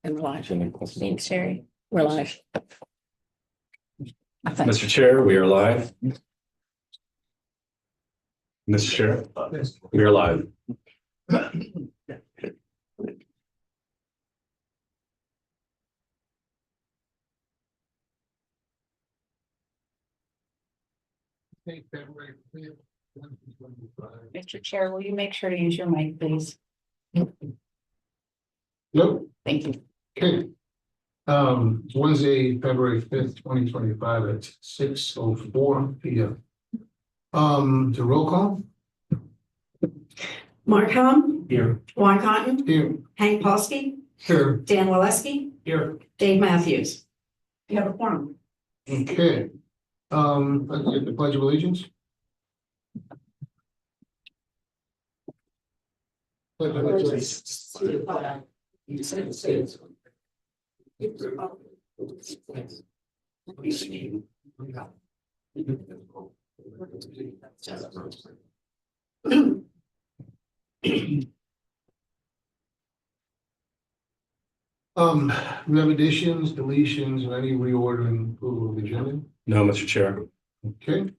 And we're live. Thanks, Sherry. We're live. I think. Mr. Chair, we are live. Mr. Chair, we are live. Mr. Chair, will you make sure to use your mic, please? Nope. Thank you. Okay. It's Wednesday, February 5th, 2025 at 6:04 p.m. The roll call Mark Hom, here. Juan Cotton, Here. Hank Paulsky, Here. Dan Waleski, Here. Dave Matthews. You have a quorum. Okay. Let's get the Pledge of Allegiance. Pledge of Allegiance to the flag of the United States. We have additions, deletions, or any reordering approval of the agenda? No, Mr. Chair. Okay.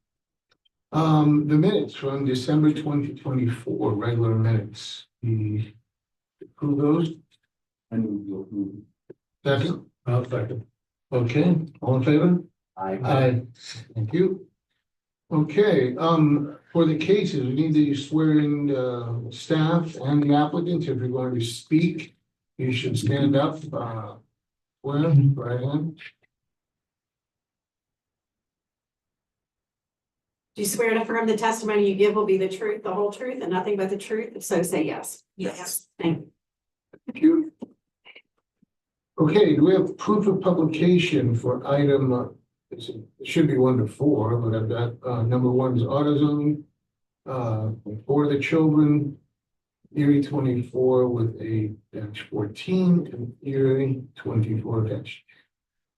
The minutes from December 2024, regular minutes, we approve those? Second? I'll second. Okay, all in favor? Aye. Thank you. Okay, for the cases, we need to swear in the staff and the applicant. If you're going to speak, you should stand up, swear, right hand. Do you swear to affirm the testimony you give will be the truth, the whole truth, and nothing but the truth? If so, say yes. Yes. Thank you. Thank you. Okay, do we have proof of publication for item, it should be 1 to 4, but I've got, number 1 is AutoZone. For the children, Erie 24 with a -14 and Erie 24 dash.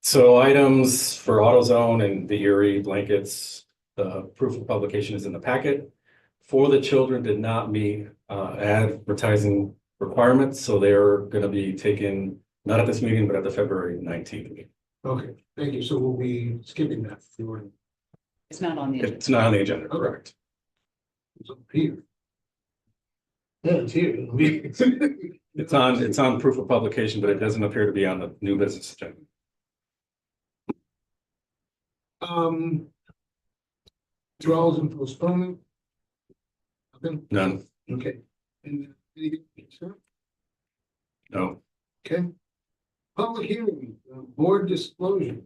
So items for AutoZone and the Erie blankets, the proof of publication is in the packet. For the children did not meet advertising requirements, so they're going to be taken not at this meeting, but at the February 19th meeting. Okay, thank you. So we'll be skipping that. It's not on the agenda. It's not on the agenda, correct? It's up here. Yeah, it's here. It's on proof of publication, but it doesn't appear to be on the new business agenda. Withdrawals and postponement. Nothing? None, Okay. And anything, sir? no. Okay. Public hearing, board disclosure.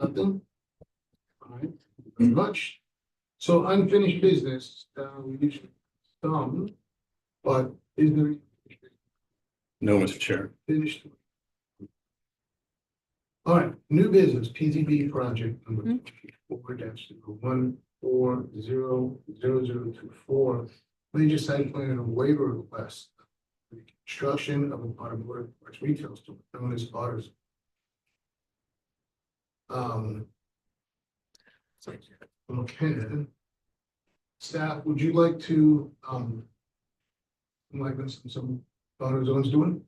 Nothing? All right, thank you very much. So unfinished business, we usually some, but is there any No, Mr. Chair. finished? All right, new business, PZB project number 4-1400024, major site plan and waiver request. For the construction of an automotive parts retail store known as Autos. Okay. Staff, would you like to like some AutoZone's doing?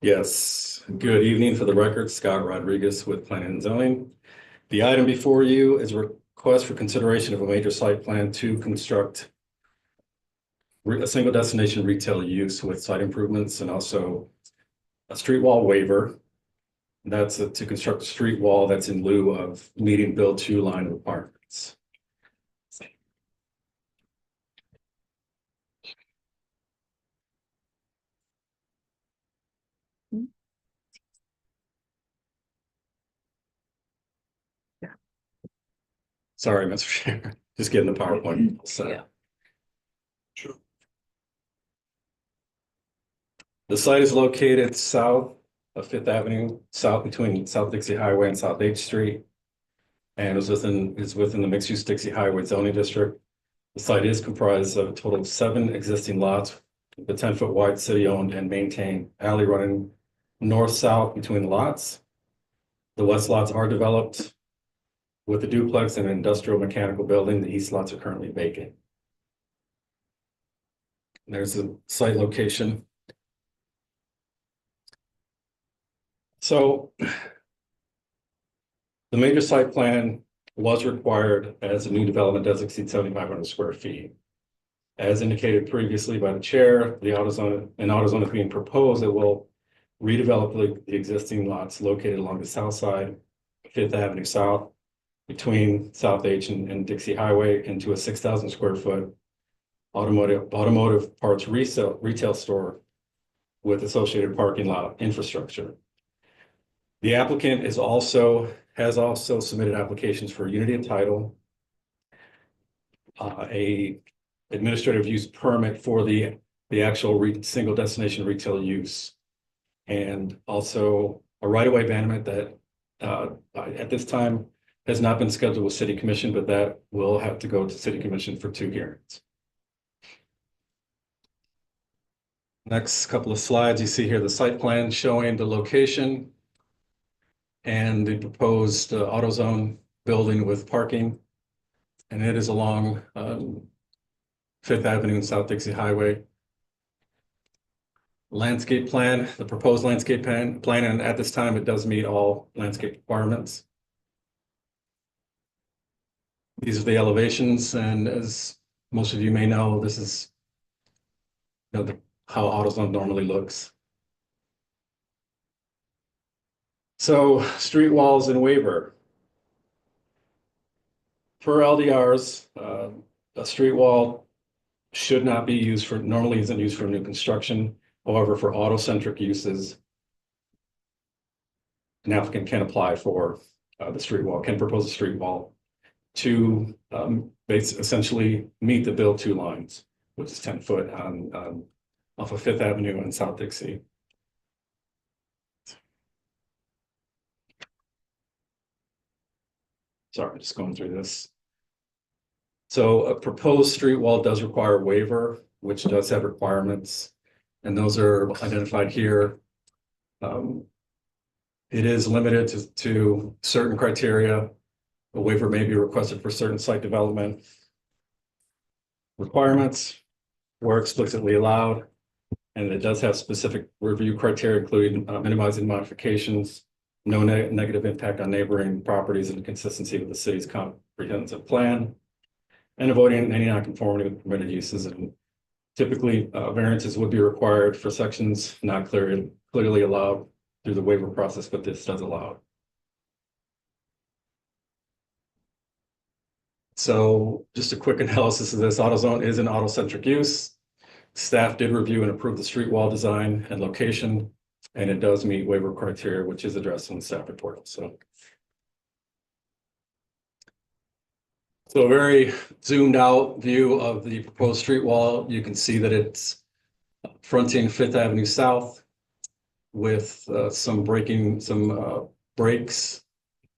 Yes, good evening. For the record, Scott Rodriguez with Planning and Zoning. The item before you is a request for consideration of a major site plan to construct a single destination retail use with site improvements and also a street wall waiver. That's to construct a street wall that's in lieu of meeting Bill 2 line requirements. Sorry, Mr. Chair, just getting the PowerPoint set. Yeah. Sure. The site is located south of Fifth Avenue, south between South Dixie Highway and South H Street. And is within the mixed-use Dixie Highway zoning district. The site is comprised of a total of 7 existing lots, with a 10-foot wide city-owned and maintained alley running north-south between the lots. The west lots are developed with a duplex and an industrial mechanical building. The east lots are currently vacant. There's a site location. So the major site plan was required as a new development does exceed 7,500 square feet. As indicated previously by the chair, an AutoZone is being proposed that will redevelop the existing lots located along the south side, Fifth Avenue South, between South H and Dixie Highway into a 6,000 square foot automotive parts retail store with associated parking lot infrastructure. The applicant has also submitted applications for unity of title, a administrative use permit for the actual single destination retail use, and also a right-of-way abandonment that at this time has not been scheduled with City Commission, but that will have to go to City Commission for 2 hearings. Next couple of slides, you see here the site plan showing the location and the proposed AutoZone building with parking. And it is along Fifth Avenue and South Dixie Highway. Landscape plan, the proposed landscape plan, and at this time, it does meet all landscape requirements. These are the elevations, and as most of you may know, this is how AutoZone normally looks. So street walls and waiver. For LDRs, a street wall should not be used for, normally isn't used for new construction. However, for auto-centric uses, an applicant can apply for the street wall, can propose a street wall to essentially meet the build 2 lines, which is 10 foot on off of Fifth Avenue and South Dixie. Sorry, just going through this. So a proposed street wall does require a waiver, which does have requirements, and those are identified here. It is limited to certain criteria. A waiver may be requested for certain site development requirements where explicitly allowed, and it does have specific review criteria, including minimizing modifications, no negative impact on neighboring properties, and consistency with the city's comprehensive plan, and avoiding any nonconformity with permitted uses. And typically, variances would be required for sections not clearly allowed through the waiver process, but this does allow it. So just a quick analysis of this. AutoZone is an auto-centric use. Staff did review and approve the street wall design and location, and it does meet waiver criteria, which is addressed in the staff report. So a very zoomed out view of the proposed street wall. You can see that it's fronting Fifth Avenue South with some breaks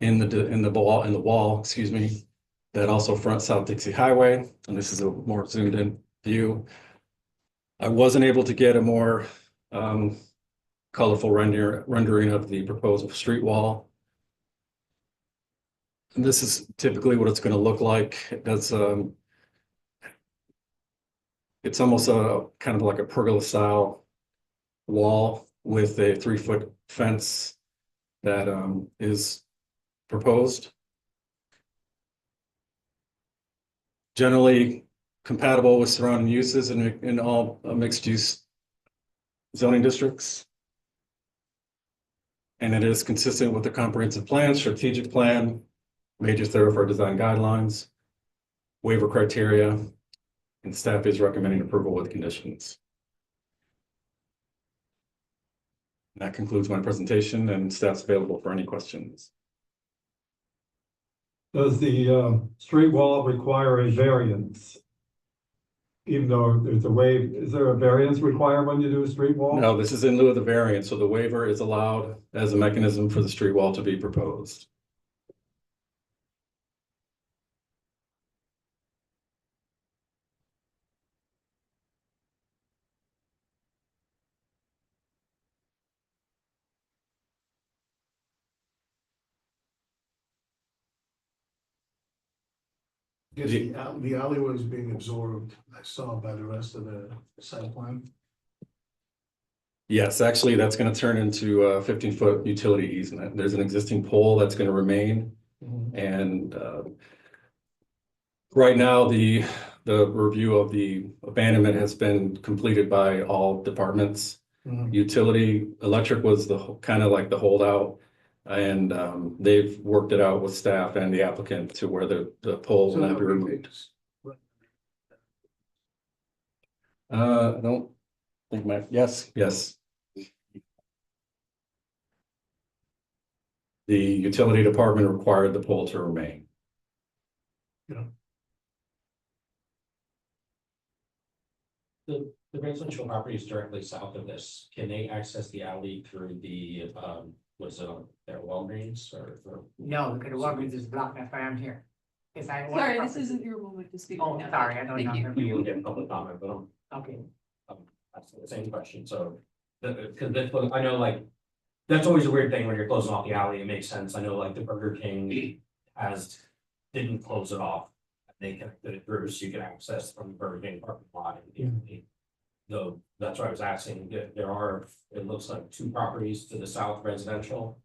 in the wall, excuse me, that also front South Dixie Highway. And this is a more zoomed in view. I wasn't able to get a more colorful rendering of the proposed street wall. And this is typically what it's going to look like. It does, it's almost a kind of like a pergola style wall with a 3-foot fence that is proposed. Generally compatible with surrounding uses in all mixed use zoning districts. And it is consistent with the comprehensive plan, strategic plan, major thoroughfare design guidelines, waiver criteria, and staff is recommending approval with conditions. And that concludes my presentation, and staff's available for any questions. Does the street wall require a variance? Even though there's a waiver, is there a variance required when you do a street wall? No, this is in lieu of the variance, so the waiver is allowed as a mechanism for the street wall to be proposed. Guess the alleyway is being absorbed, I saw by the rest of the site plan. Yes, actually, that's gonna turn into a 15-foot utility easement. There's an existing pole that's gonna remain. And right now, the review of the abandonment has been completed by all departments. Utility, electric was the kind of like the holdout. And they've worked it out with staff and the applicant to where the pole So will not that be would be removed. fixed. I don't think yes. The utility department required the pole to remain. The residential property is directly south of this. Can they access the alley through the, what's it on, their Walgreens or? No, because the Walgreens is blocking us right here. Is that what? Sorry, this isn't your moment to speak. Oh, right now. sorry, I don't Thank you. know. We will get public comment, but Okay, that's the same question, so. Cause I know like, that's always a weird thing when you're closing off the alley, it makes sense. I know like the Burger King didn't close it off. They connected it through so you can access from the Burger King parking lot. Though, that's why I was asking, there are, it looks like 2 properties to the south residential.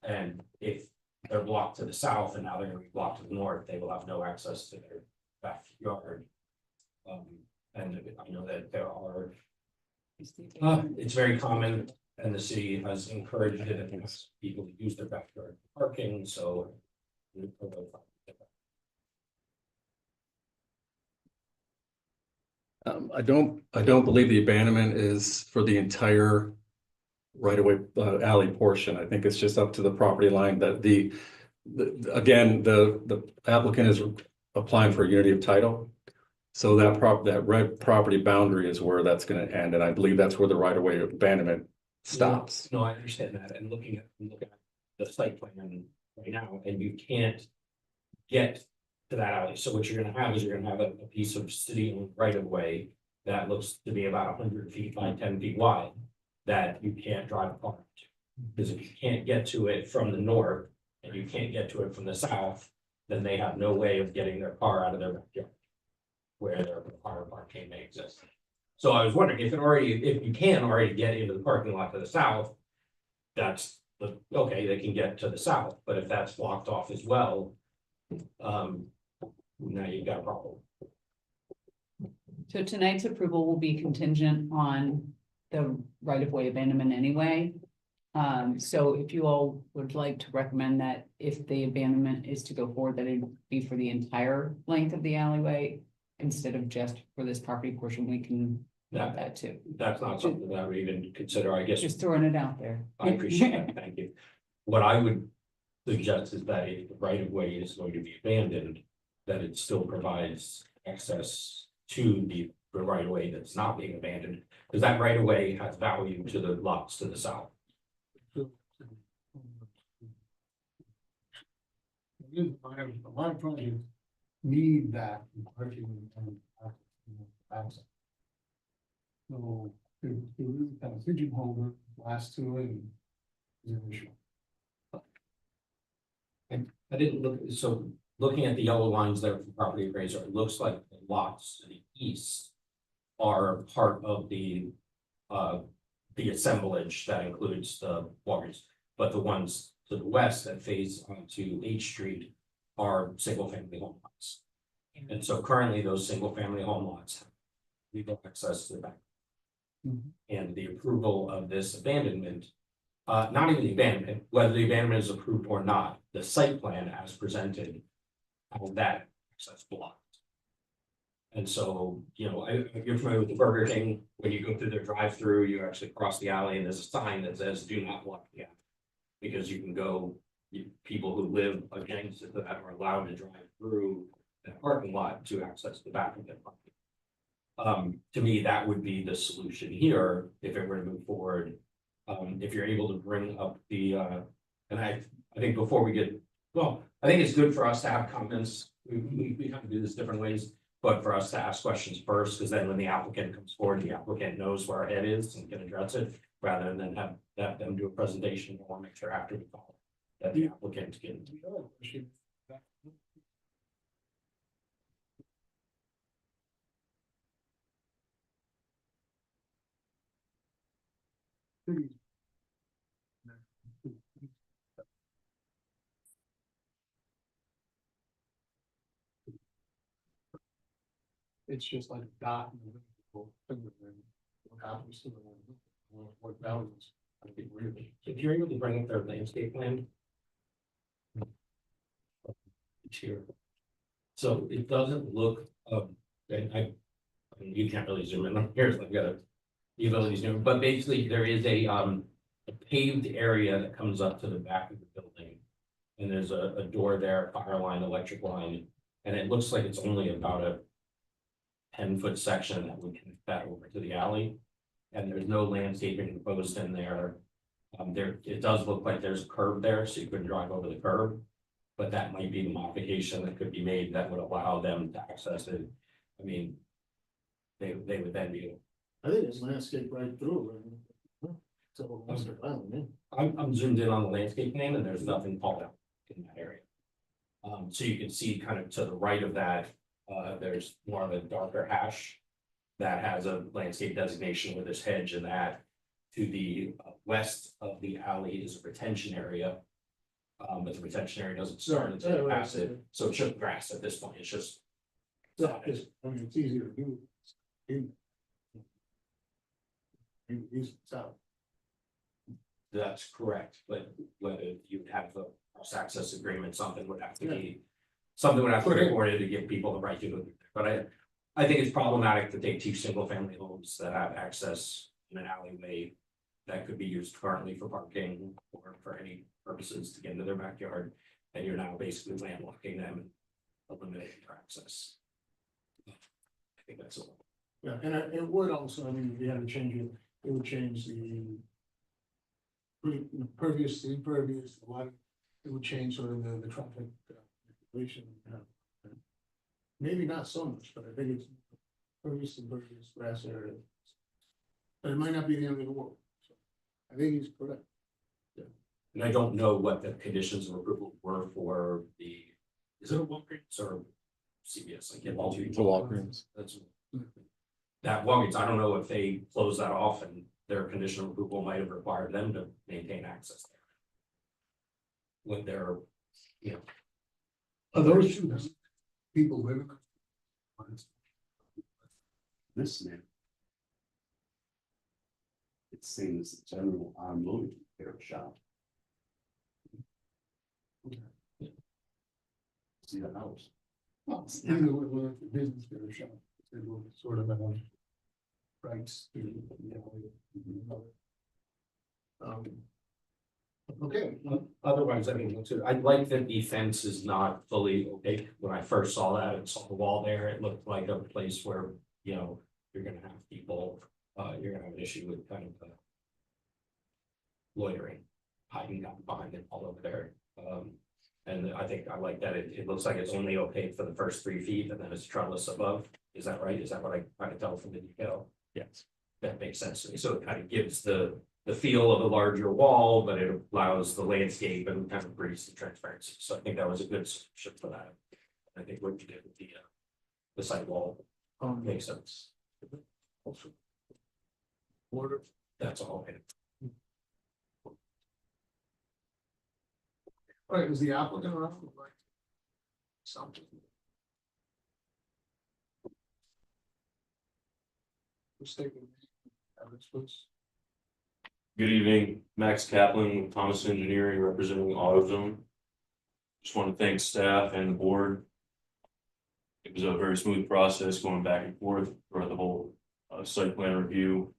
And if they're blocked to the south and now they're gonna be blocked to the north, they will have no access to their backyard. And I know that there are, it's very common and the city has encouraged it and has people to use their backyard for parking, so. I don't believe the abandonment is for the entire right-of-way alley portion. I think it's just up to the property line that again, the applicant is applying for a unity of title. So that red property boundary is where that's gonna end, and I believe that's where the right-of-way abandonment stops. No, I understand that, and looking at the site plan right now, and you can't get to that alley, so what you're gonna have is you're gonna have a piece of city right of way that looks to be about 100 feet by 10 feet wide, that you can't drive a car to. Because if you can't get to it from the north, and you can't get to it from the south, then they have no way of getting their car out of their backyard. Where their car parking may exist. So I was wondering if you can already get into the parking lot to the south. That's okay, they can get to the south, but if that's blocked off as well. Now you've got a problem. So tonight's approval will be contingent on the right-of-way abandonment anyway. So if you all would like to recommend that if the abandonment is to go forward, that it be for the entire length of the alleyway instead of just for this property portion, we can have that too. That's not something that I would even consider, I guess. Just throwing it out there. I appreciate that, thank you. What I would suggest is that if the right of way is going to be abandoned, that it still provides access to the right of way that's not being abandoned, because that right of way has value to the lots to the south. A lot of projects need that parking and access. So if there is kind of pigeonhole last to it, is an issue. I didn't look, so looking at the yellow lines there for property appraiser, it looks like the lots to the east are part of the assemblage that includes the waters, but the ones to the west that face onto H Street are single-family home lots. And so currently those single-family home lots have legal access to the back. And the approval of this abandonment, not even the abandonment, whether the abandonment is approved or not, the site plan as presented has that access blocked. And so, you know, if you're familiar with the Burger King, when you go through their drive-through, you actually cross the alley and there's a sign that says do not block the alley. Because you can go, people who live against it that are allowed to drive through that parking lot to access the back of that parking. To me, that would be the solution here, if it were to move forward. If you're able to bring up the, and I think before we get, well, I think it's good for us to have comments. We kind of do this different ways, but for us to ask questions first, because then when the applicant comes forward, the applicant knows where our head is and can address it, rather than have them do a presentation. I want to make sure after the call that the applicant can. It's just like a dot in the middle. What happens to the, what values? I think really. If you're able to bring up their landscape plan. It's here. So it doesn't look, and I mean, you can't really zoom in on here, so I've got the ability to zoom, but basically there is a paved area that comes up to the back of the building. And there's a door there, fire line, electric line, and it looks like it's only about a 10-foot section that would connect that over to the alley. And there's no landscaping proposed in there. It does look like there's a curb there, so you couldn't drive over the curb. But that might be the modification that could be made that would allow them to access it. I mean, they would then be, I think it's landscape right through. So, I'm zoomed in on the landscape plan and there's nothing called out in that area. So you can see kind of to the right of that, there's more of a darker hash that has a landscape designation with this hedge and that. To the west of the alley is a retention area. But the retention area doesn't start until you pass it, so it's just grass at this point, it's just. I mean, it's easier to do. East, south. That's correct, but whether you would have a cross-access agreement, something would have to be. Something would have to be recorded to give people the right to do it, but I think it's problematic to take two single-family homes that have access in an alleyway. That could be used currently for parking or for any purposes to get into their backyard, and you're now basically landlocking them and eliminating their access. I think that's all. Yeah, and it would also, I mean, if you had to change it, it would change the. Pervious to impervious, a lot, it would change sort of the traffic relation. Maybe not so much, but I think it's pervious to impervious grass area. But it might not be the end of the world. So I think he's correct. And I don't know what the conditions of approval were for the, is it a Walgreens or CVS? I get all two. The Walgreens. That's. That Walgreens, I don't know if they closed that off and their condition of approval might have required them to maintain access there. When they're, you know. Are those two people living? This man. It seems a general automotive repair shop. See the house. Well, with the business fair shop, it will sort of have rights to, okay. Otherwise, I mean, I like that the fence is not fully opaque. When I first saw that and saw the wall there, it looked like a place where, you know, you're gonna have people, you're gonna have an issue with kind of loitering, hiding out behind it all over there. And I think I like that it looks like it's only opaque for the first 3 feet and then it's trellis above. Is that right? Is that what I kind of tell from the detail? Yes. That makes sense to me. So it kind of gives the feel of a larger wall, but it allows the landscape and kind of breeds the transparency. So I think that was a good solution for that. I think what you did with the site wall makes sense. Order. That's all. All right, is the applicant around? Like something. Mistaken. Please. Good evening, Max Kaplan with Thomas Engineering representing AutoZone. Just want to thank staff and the board. It was a very smooth process going back and forth for the whole site plan review.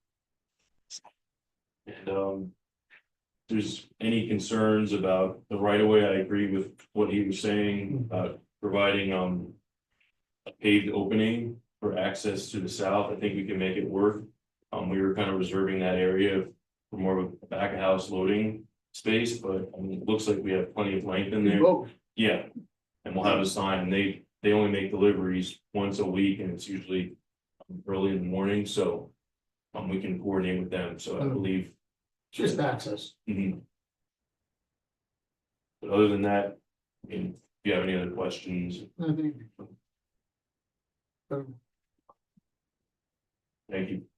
And if there's any concerns about the right of way, I agree with what he was saying about providing a paved opening for access to the south. I think we can make it work. We were kind of reserving that area for more of a back of house loading space, but I mean, it looks like we have plenty of length in there. Yeah, and we'll have a sign, and they only make deliveries once a week, and it's usually early in the morning, so we can coordinate with them, so I believe. Just access. Mhm. But other than that, I mean, if you have any other questions, thank you.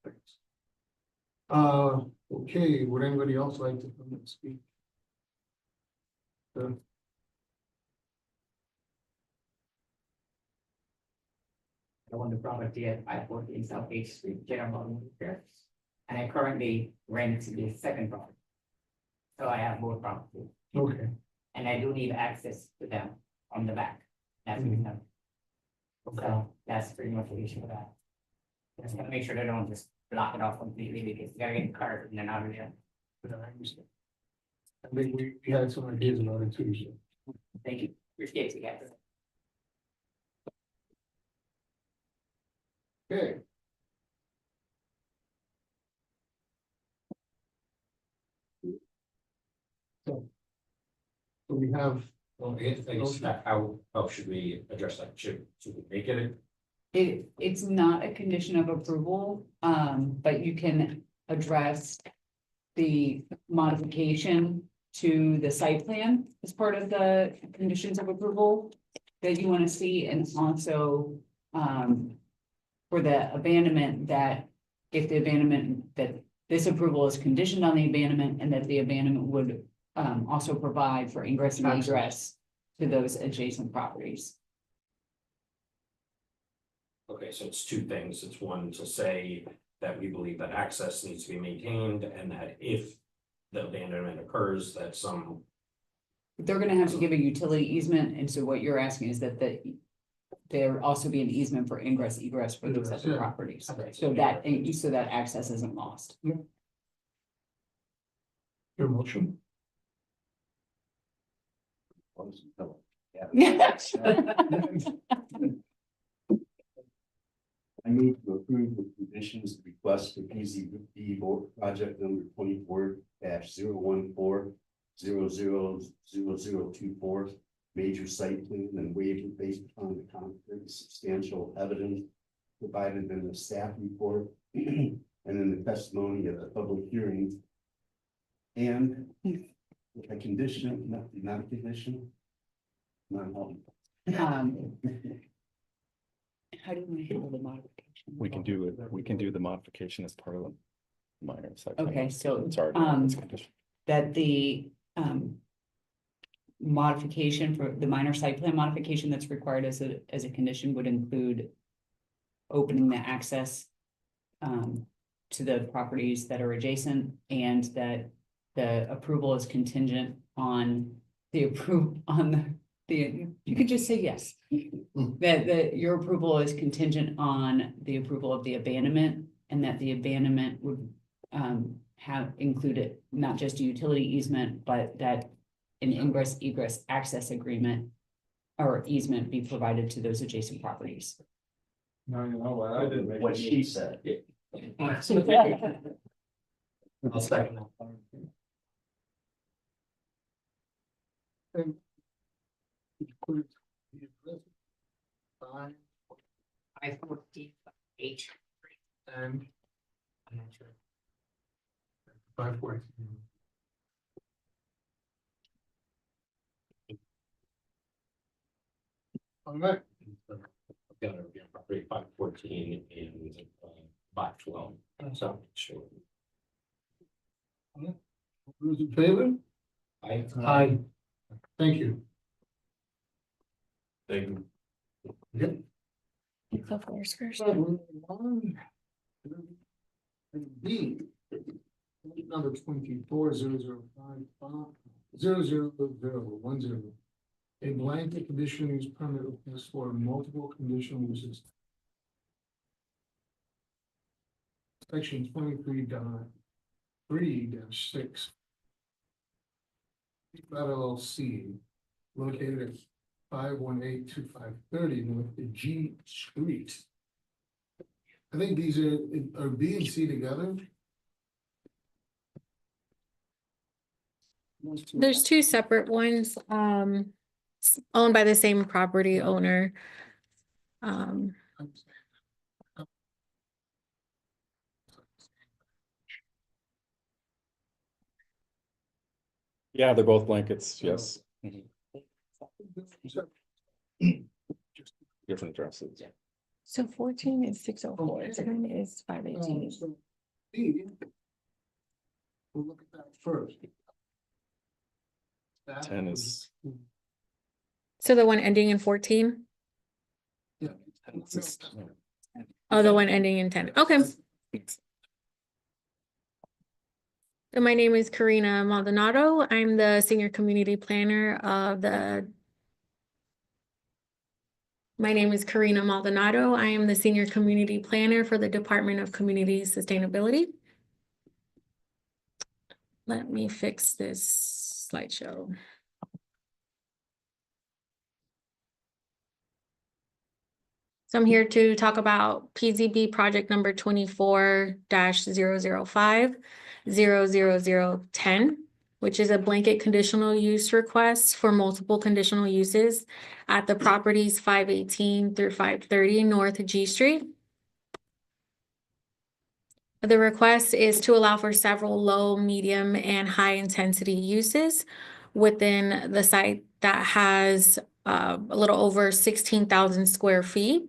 Okay, would anybody else like to come and speak? I own the property at 514 South H Street, General Motors. And I currently rent the second property. So I have both properties, Okay, and I do need access to them on the back. That's the reason. So that's pretty much the issue with that. Just gotta make sure they don't just block it off completely, because you gotta get cars and then out of there. yeah, I understand. I think we had some ideas about it too, so. Thank you, appreciate you guys. Okay. So we have, Well, I guess how should we address that? Should we make it? It's not a condition of approval, but you can address the modification to the site plan as part of the conditions of approval that you want to see, and also, for the abandonment, that if the abandonment, that this approval is conditioned on the abandonment, and that the abandonment would, also provide for ingress and egress to those adjacent properties. Okay, so it's two things. It's one to say that we believe that access needs to be maintained and that if the abandonment occurs, that some. They're gonna have to give a utility easement, and so what you're asking is that there also be an easement for ingress egress for those other Yeah. properties, Okay. so that access isn't lost. your motion, I move to approve the conditions request for PZB board project number 24-014-000024. Major site plan and waiver based upon the concrete substantial evidence provided in the staff report and in the testimony at the public hearing. And a condition, not a condition. Not helping. How do you want to handle the modification? We can do it, we can do the modification as part of the minor site. plan. Okay, so, It's already on this um, condition. that the modification for the minor site plan modification that's required as a condition would include opening the access to the properties that are adjacent, and that the approval is contingent on you could just say yes. That your approval is contingent on the approval of the abandonment, and that the abandonment would have included not just a utility easement, but that an ingress egress access agreement or easement be provided to those adjacent properties. No, you know what, I didn't make. What she said. I'll second that. Five 514 H. and I'm not sure. 514. All right, I've got a property 514 and 512. So sure. those in favor? I. Thank you. Thank you. Yep. Go first. B. Number 24-005-00010. A blanket conditional use permit request for multiple conditional uses. Section 23.3-6. LLC located at 518-2530 North G Street. I think these are B and C together. There's two separate ones, owned by the same property owner. Yeah, they're both blankets, yes. Mhm. Different addresses. So 14 is 604, 10 is 518. B we'll look at that first. 10 is. So the one ending in 14? Yeah. Oh, the one ending in 10. Okay. So my name is Karina Maldonado. I'm the senior community planner of the. My name is Karina Maldonado. I am the senior community planner for the Department of Community Sustainability. Let me fix this slideshow. So I'm here to talk about PZB project number 24-005-00010, which is a blanket conditional use request for multiple conditional uses at the properties 518 through 530 North G Street. The request is to allow for several low, medium, and high intensity uses within the site that has a little over 16,000 square feet.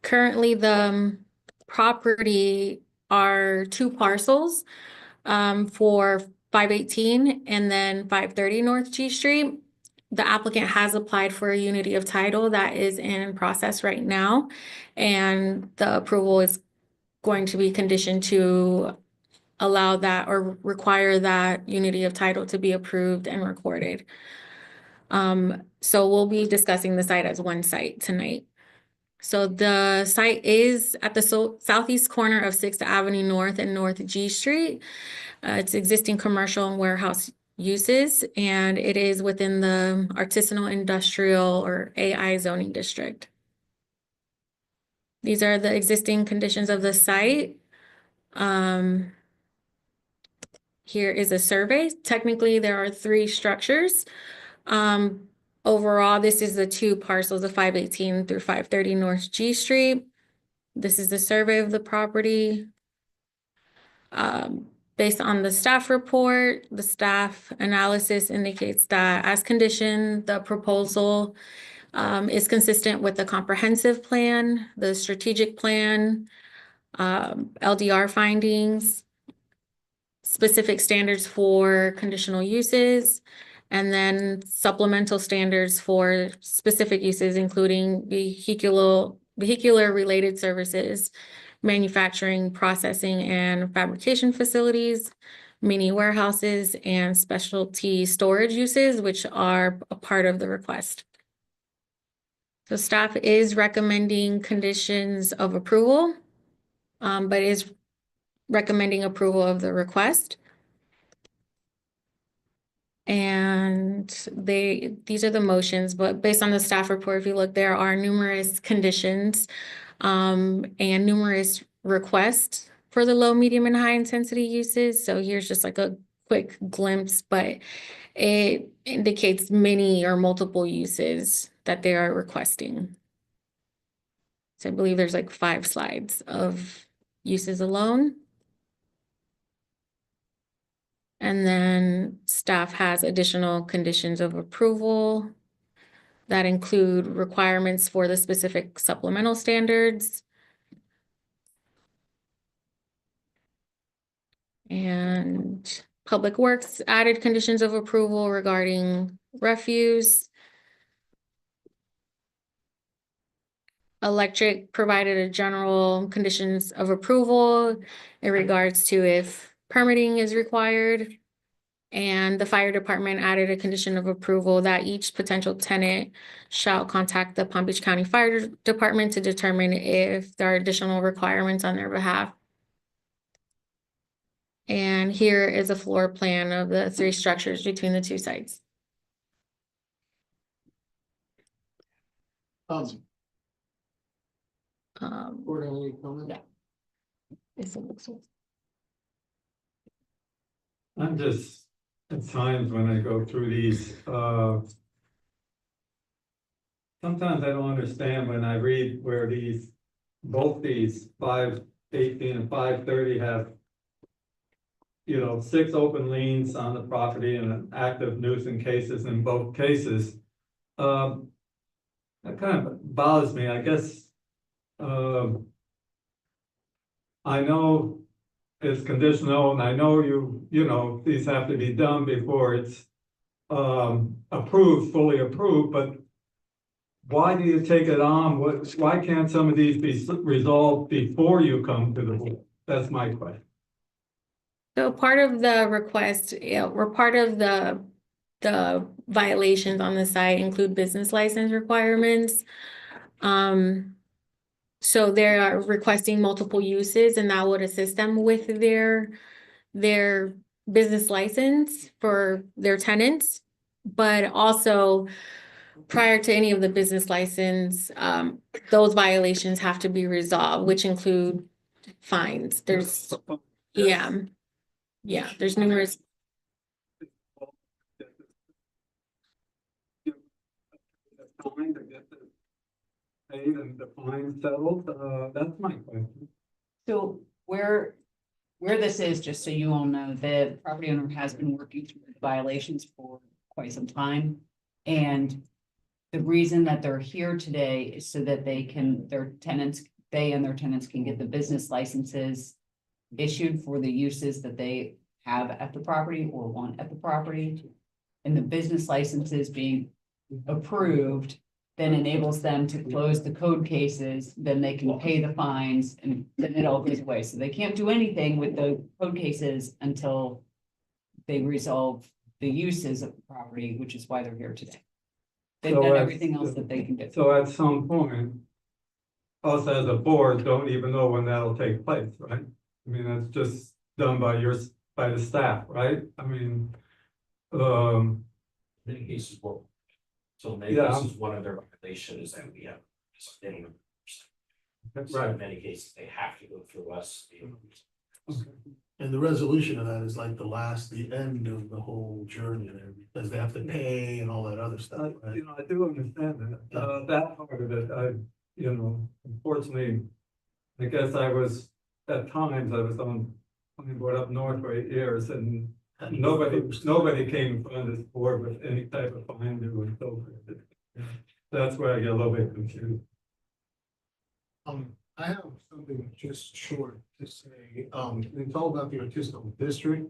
Currently, the property are two parcels for 518 and then 530 North G Street. The applicant has applied for a unity of title that is in process right now, and the approval is going to be conditioned to allow that or require that unity of title to be approved and recorded. So we'll be discussing the site as one site tonight. So the site is at the southeast corner of 6th Avenue North and North G Street. It's existing commercial and warehouse uses, and it is within the artisanal industrial or AI zoning district. These are the existing conditions of the site. Here is a survey. Technically, there are 3 structures. Overall, this is the 2 parcels of 518 through 530 North G Street. This is the survey of the property. Based on the staff report, the staff analysis indicates that as conditioned, the proposal is consistent with the comprehensive plan, the strategic plan, LDR findings, specific standards for conditional uses, and then supplemental standards for specific uses, including vehicular related services, manufacturing, processing, and fabrication facilities, mini warehouses, and specialty storage uses, which are a part of the request. So staff is recommending conditions of approval, but is recommending approval of the request. And these are the motions, but based on the staff report, if you look, there are numerous conditions and numerous requests for the low, medium, and high intensity uses. So here's just like a quick glimpse, but it indicates many or multiple uses that they are requesting. So I believe there's like 5 slides of uses alone. And then staff has additional conditions of approval that include requirements for the specific supplemental standards. And Public Works added conditions of approval regarding refuse. Electric provided a general conditions of approval in regards to if permitting is required. And the fire department added a condition of approval that each potential tenant shall contact the Palm Beach County Fire Department to determine if there are additional requirements on their behalf. And here is a floor plan of the 3 structures between the 2 sites. Board, any comment? Yeah. It's the next one. I'm just, at times when I go through these, sometimes I don't understand when I read where both these 518 and 530 have, 6 open liens on the property and an active nuisance cases in both cases. That kind of bothers me, I guess. I know it's conditional, and I know you know, these have to be done before it's approved, fully approved, but why do you take it on? Why can't some of these be resolved before you come to the board? That's my question. So part of the request, or part of the violations on the site include business license requirements. So they are requesting multiple uses, and that would assist them with their business license for their tenants. But also, prior to any of the business license, those violations have to be resolved, which include fines. There's, there's numerous. Time to get this paid and the fine settled, that's my question. So where this is, just so you all know, the property owner has been working through the violations for quite some time. And the reason that they're here today is so that they and their tenants can get the business licenses issued for the uses that they have at the property or want at the property. And the business licenses being approved then enables them to close the code cases, then they can pay the fines, and then it all goes away. So they can't do anything with the code cases until they resolve the uses of the property, which is why they're here today. They've So done at- everything else that they can do. So at some point, us as a board don't even know when that'll take place, right? I mean, that's just done by the staff, right? I mean, Many cases will. So maybe Yeah. this is one of their violations that we have. So right. in many cases, they have to go through us. And the resolution of that is like the end of the whole journey there, because they have to pay and all that other stuff, right? You know, I do understand that, that part of it, you know, unfortunately, I guess at times I was on planning board up north for 8 years, and nobody came in front of this board with any type of fine due and so forth. That's where I get a little bit confused. I have something just short to say, it's all about the artisanal district.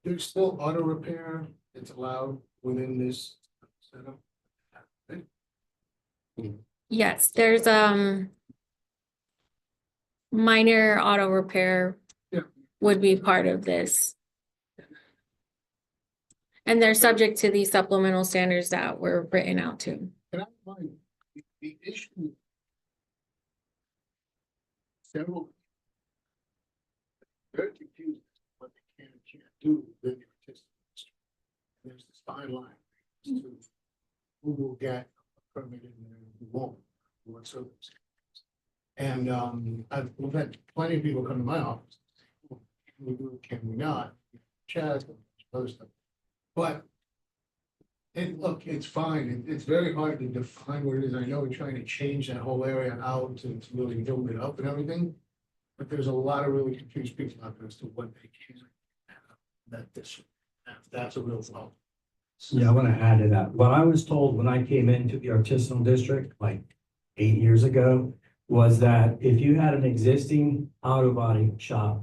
There's still auto repair that's allowed within this setup. Yes, there's minor auto repair Yeah. would be part of this. And they're subject to these supplemental standards that were written out to. And I find the issue. Several. Very confused as to what they can and can't do within the artistic district. There's this fine line. As to who will get a permit and who won't, what circumstances. And we've had plenty of people come to my office. Can we do it, can we not? Chat, other stuff. But it's fine. It's very hard to define what it is. I know we're trying to change that whole area out to really build it up and everything. But there's a lot of really confused people out there as to what they can have that district. That's a real problem. Yeah, I want to add to that. What I was told when I came into the artisanal district, like 8 years ago, was that if you had an existing auto body shop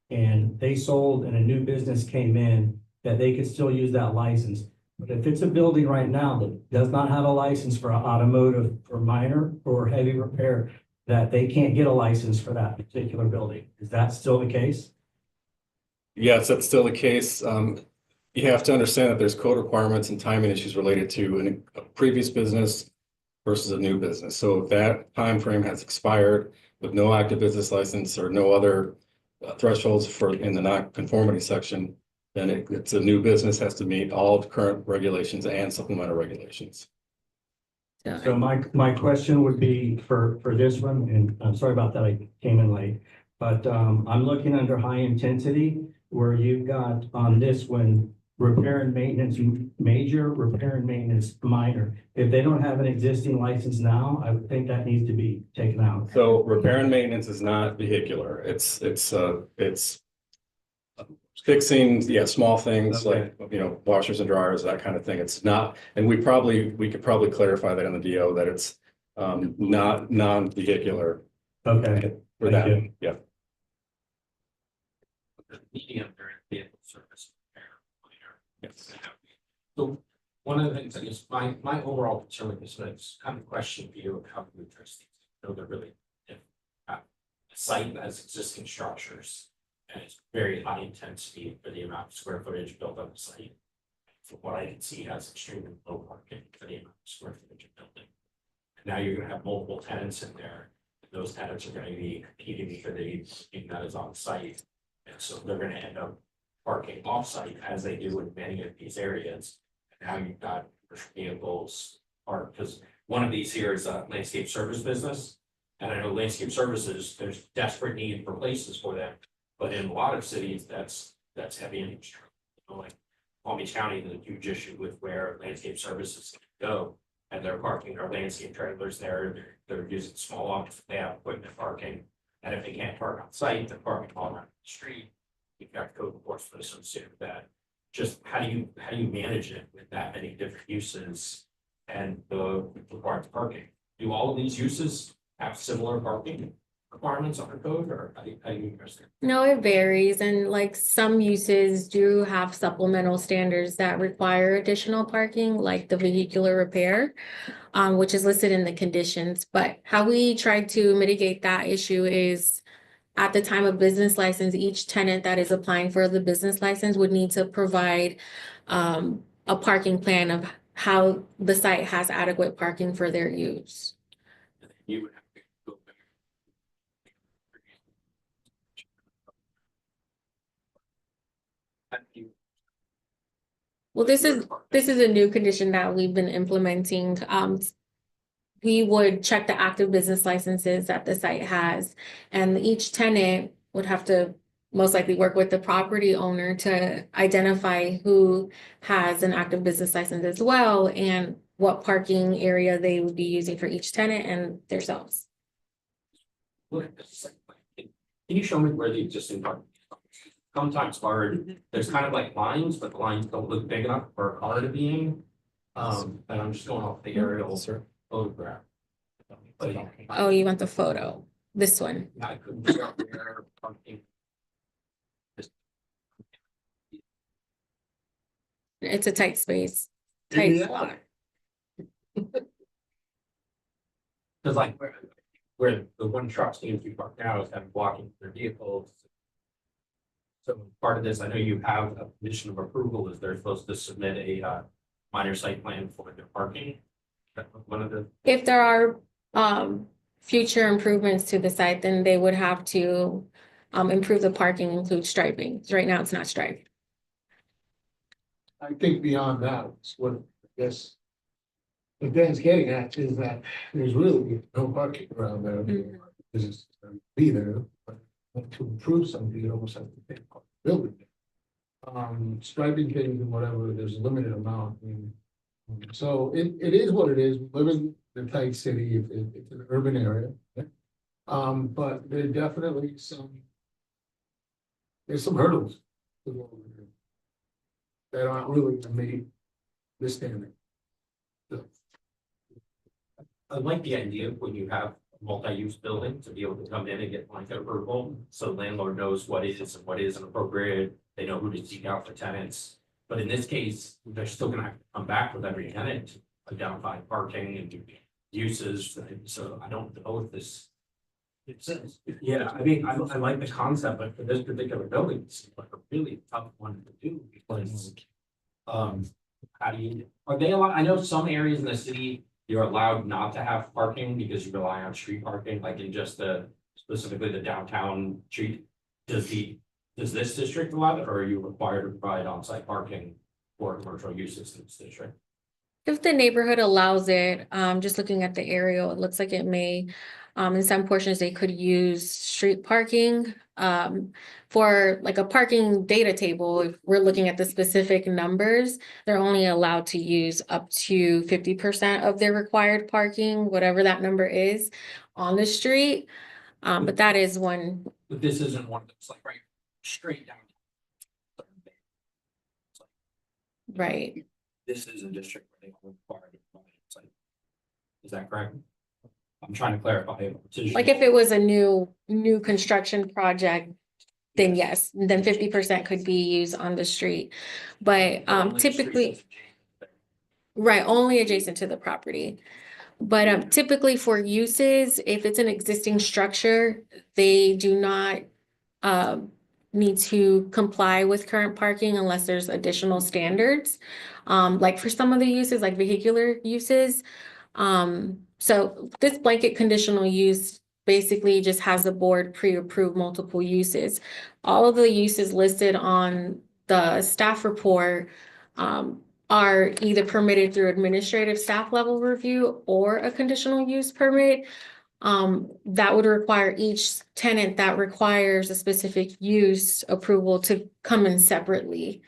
and they sold and a new business came in, that they could still use that license. But if it's a building right now that does not have a license for automotive or minor or heavy repair, that they can't get a license for that particular building. Is that still the case? Yes, that's still the case. You have to understand that there's code requirements and timing issues related to a previous business versus a new business. So if that time frame has expired with no active business license or no other thresholds for in the non-conformity section, then it's a new business, has to meet all of the current regulations and supplemental regulations. So my question would be for this one, and I'm sorry about that, I came in late. But I'm looking under high intensity where you've got on this one, repair and maintenance major, repair and maintenance minor. If they don't have an existing license now, I would think that needs to be taken out. So repair and maintenance is not vehicular. It's fixing, small things like, washers and dryers, that kind of thing. It's not, and we could probably clarify that in the DO that it's not non-vehicular. Okay, For Thank that, you. yeah. Medium during vehicle service. Yes. So one of the things, I guess, my overall concern with this, and it's kind of a question for you of how to address these. I know they're really, if, a site that has existing structures. And it's very high intensity for the amount of square footage built on the site. From what I can see, it has extremely low parking for the amount of square footage of building. And now you're gonna have multiple tenants in there. Those tenants are gonna be competing for the parking that is on site. And so they're gonna end up parking off-site as they do in many of these areas. And now you've got commercial vehicles parked, because one of these here is a landscape service business. And I know landscape services, there's desperate need for places for them. But in a lot of cities, that's heavy industry. You know, like Palm Beach County, there's a huge issue with where landscape services go. And they're parking their landscape trailers there, they're using small lots, they have equipment parking. And if they can't park on site, they're parking all around the street. You've got code enforcement associated with that. Just how do you manage it with that many different uses and the required parking? Do all of these uses have similar parking requirements on the code, or how do you address it? No, it varies, and like some uses do have supplemental standards that require additional parking, like the vehicular repair, which is listed in the conditions. But how we try to mitigate that issue is at the time of business license, each tenant that is applying for the business license would need to provide a parking plan of how the site has adequate parking for their use. You would have to go back. How do you- Well, this is a new condition that we've been implementing. We would check the active business licenses that the site has, and each tenant would have to most likely work with the property owner to identify who has an active business license as well, and what parking area they would be using for each tenant and themselves. Look at this. Can you show me where the existing parking? is? Sometimes hard, there's kind of like lines, but the lines don't look big enough for a car to be in. And I'm just going off the aerial photograph. But Oh, you want the photo? This one. I couldn't figure out where parking. It's a tight space, tight Yeah. spot. Cause like where the one truck seems to be parked now is kind of blocking their vehicles. So part of this, I know you have a condition of approval, is they're supposed to submit a minor site plan for their parking. One of the, If there are future improvements to the site, then they would have to improve the parking, include striping. Right now, it's not striped. I think beyond that, it's what, I guess. What Dan's getting at is that there's really no parking around there. Mhm. Because it's gonna be there, but to improve something, you almost have to pay for the building. Striping things and whatever, there's a limited amount, I mean. So it is what it is, we live in the tight city, it's an urban area. But there definitely there's some hurdles to go over here that aren't really to meet this standard. I like the idea of when you have a multi-use building to be able to come in and get blanket approval. So landlord knows what is and what isn't appropriate, they know who to seek out for tenants. But in this case, they're still gonna have to come back with every tenant, identify parking and uses, so I don't know if this. It says, yeah, I mean, I like the concept, but for this particular building, it's like a really tough one to do because. How do you, are they allowed, I know some areas in the city, you're allowed not to have parking because you rely on street parking, like in just specifically the downtown street. Does this district allow it, or are you required to provide on-site parking for commercial uses in this district? If the neighborhood allows it, just looking at the aerial, it looks like it may, in some portions, they could use street parking. For like a parking data table, if we're looking at the specific numbers, they're only allowed to use up to 50% of their required parking, whatever that number is, on the street. But that is one. But this isn't one that's like right straight down. Right. This is a district where they are required to provide on-site. Is that correct? I'm trying to clarify. Like if it was a new construction project, then yes, then 50% could be used on the street. But typically, right, only adjacent to the property. But typically for uses, if it's an existing structure, they do not need to comply with current parking unless there's additional standards. Like for some of the uses, like vehicular uses. So this blanket conditional use basically just has the board pre-approve multiple uses. All of the uses listed on the staff report are either permitted through administrative staff level review or a conditional use permit. That would require each tenant that requires a specific use approval to come in separately.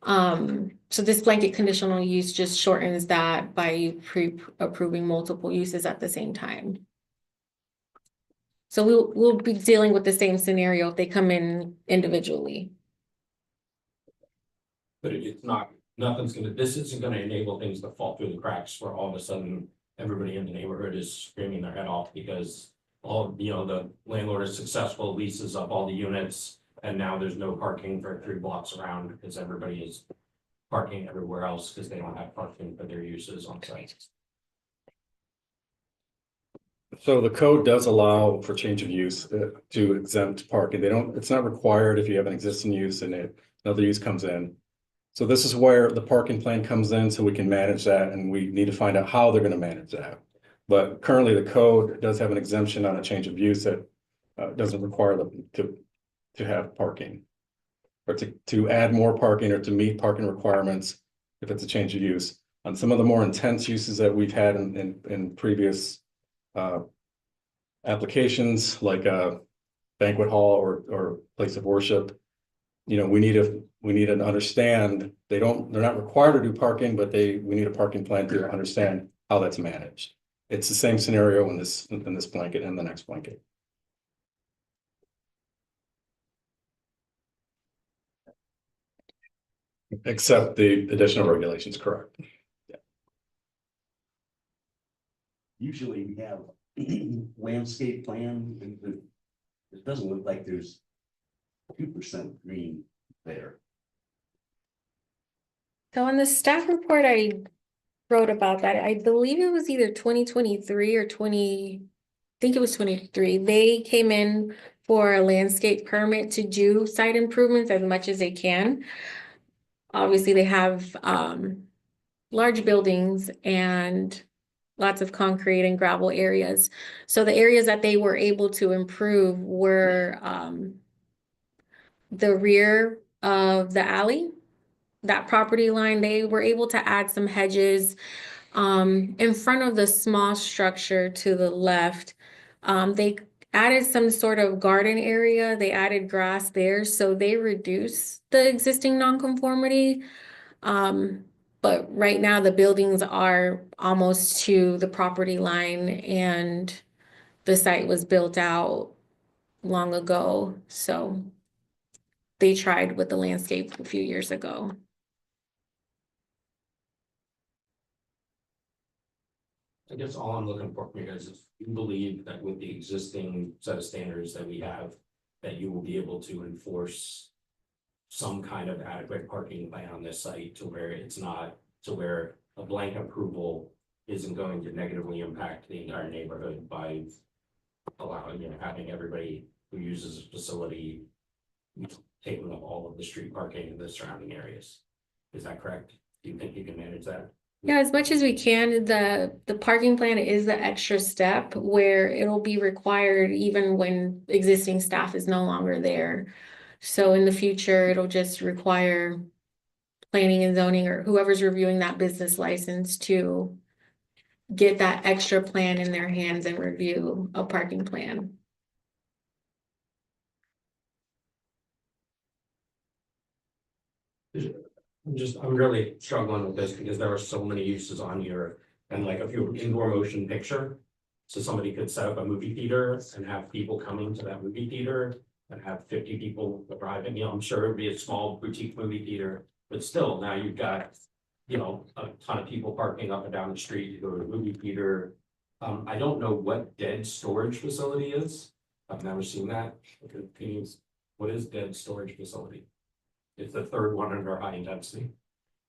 So this blanket conditional use just shortens that by pre-approving multiple uses at the same time. So we'll be dealing with the same scenario if they come in individually. But it's not, this isn't gonna enable things to fall through the cracks where all of a sudden everybody in the neighborhood is screaming their head off because the landlord is successful, leases up all the units, and now there's no parking for 3 blocks around because everybody is parking everywhere else because they don't have parking for their uses on site. So the code does allow for change of use to exempt parking. It's not required if you have an existing use and another use comes in. So this is where the parking plan comes in so we can manage that, and we need to find out how they're going to manage that. But currently the code does have an exemption on a change of use that doesn't require them to have parking. Or to add more parking or to meet parking requirements if it's a change of use. On some of the more intense uses that we've had in previous applications, like a banquet hall or place of worship, we need to understand they're not required to do parking, but we need a parking plan to understand how that's managed. It's the same scenario in this blanket and the next blanket. Except the additional regulations, correct? Usually we have landscape plan, and it doesn't look like there's 2% green there. So in the staff report, I wrote about that. I believe it was either 2023 or I think it was 23. They came in for a landscape permit to do site improvements as much as they can. Obviously, they have large buildings and lots of concrete and gravel areas. So the areas that they were able to improve were the rear of the alley, that property line. They were able to add some hedges in front of the small structure to the left. They added some sort of garden area. They added grass there, so they reduced the existing nonconformity. But right now the buildings are almost to the property line and the site was built out long ago. So they tried with the landscape a few years ago. I guess all I'm looking for from you guys is you believe that with the existing set of standards that we have, that you will be able to enforce some kind of adequate parking plan on this site to where a blank approval isn't going to negatively impact the entire neighborhood by allowing, having everybody who uses the facility taking up all of the street parking in the surrounding areas. Is that correct? Do you think you can manage that? Yeah, as much as we can. The parking plan is the extra step where it'll be required even when existing staff is no longer there. So in the future, it'll just require planning and zoning or whoever's reviewing that business license to get that extra plan in their hands and review a parking plan. I'm really struggling with this because there are so many uses on here, and like if you were indoor motion picture. So somebody could set up a movie theater and have people coming to that movie theater and have 50 people arriving, I'm sure it'd be a small boutique movie theater, but still now you've got, a ton of people parking up and down the street to go to the movie theater. I don't know what dead storage facility is. I've never seen that. Can you- What is dead storage facility? It's the third one under high intensity.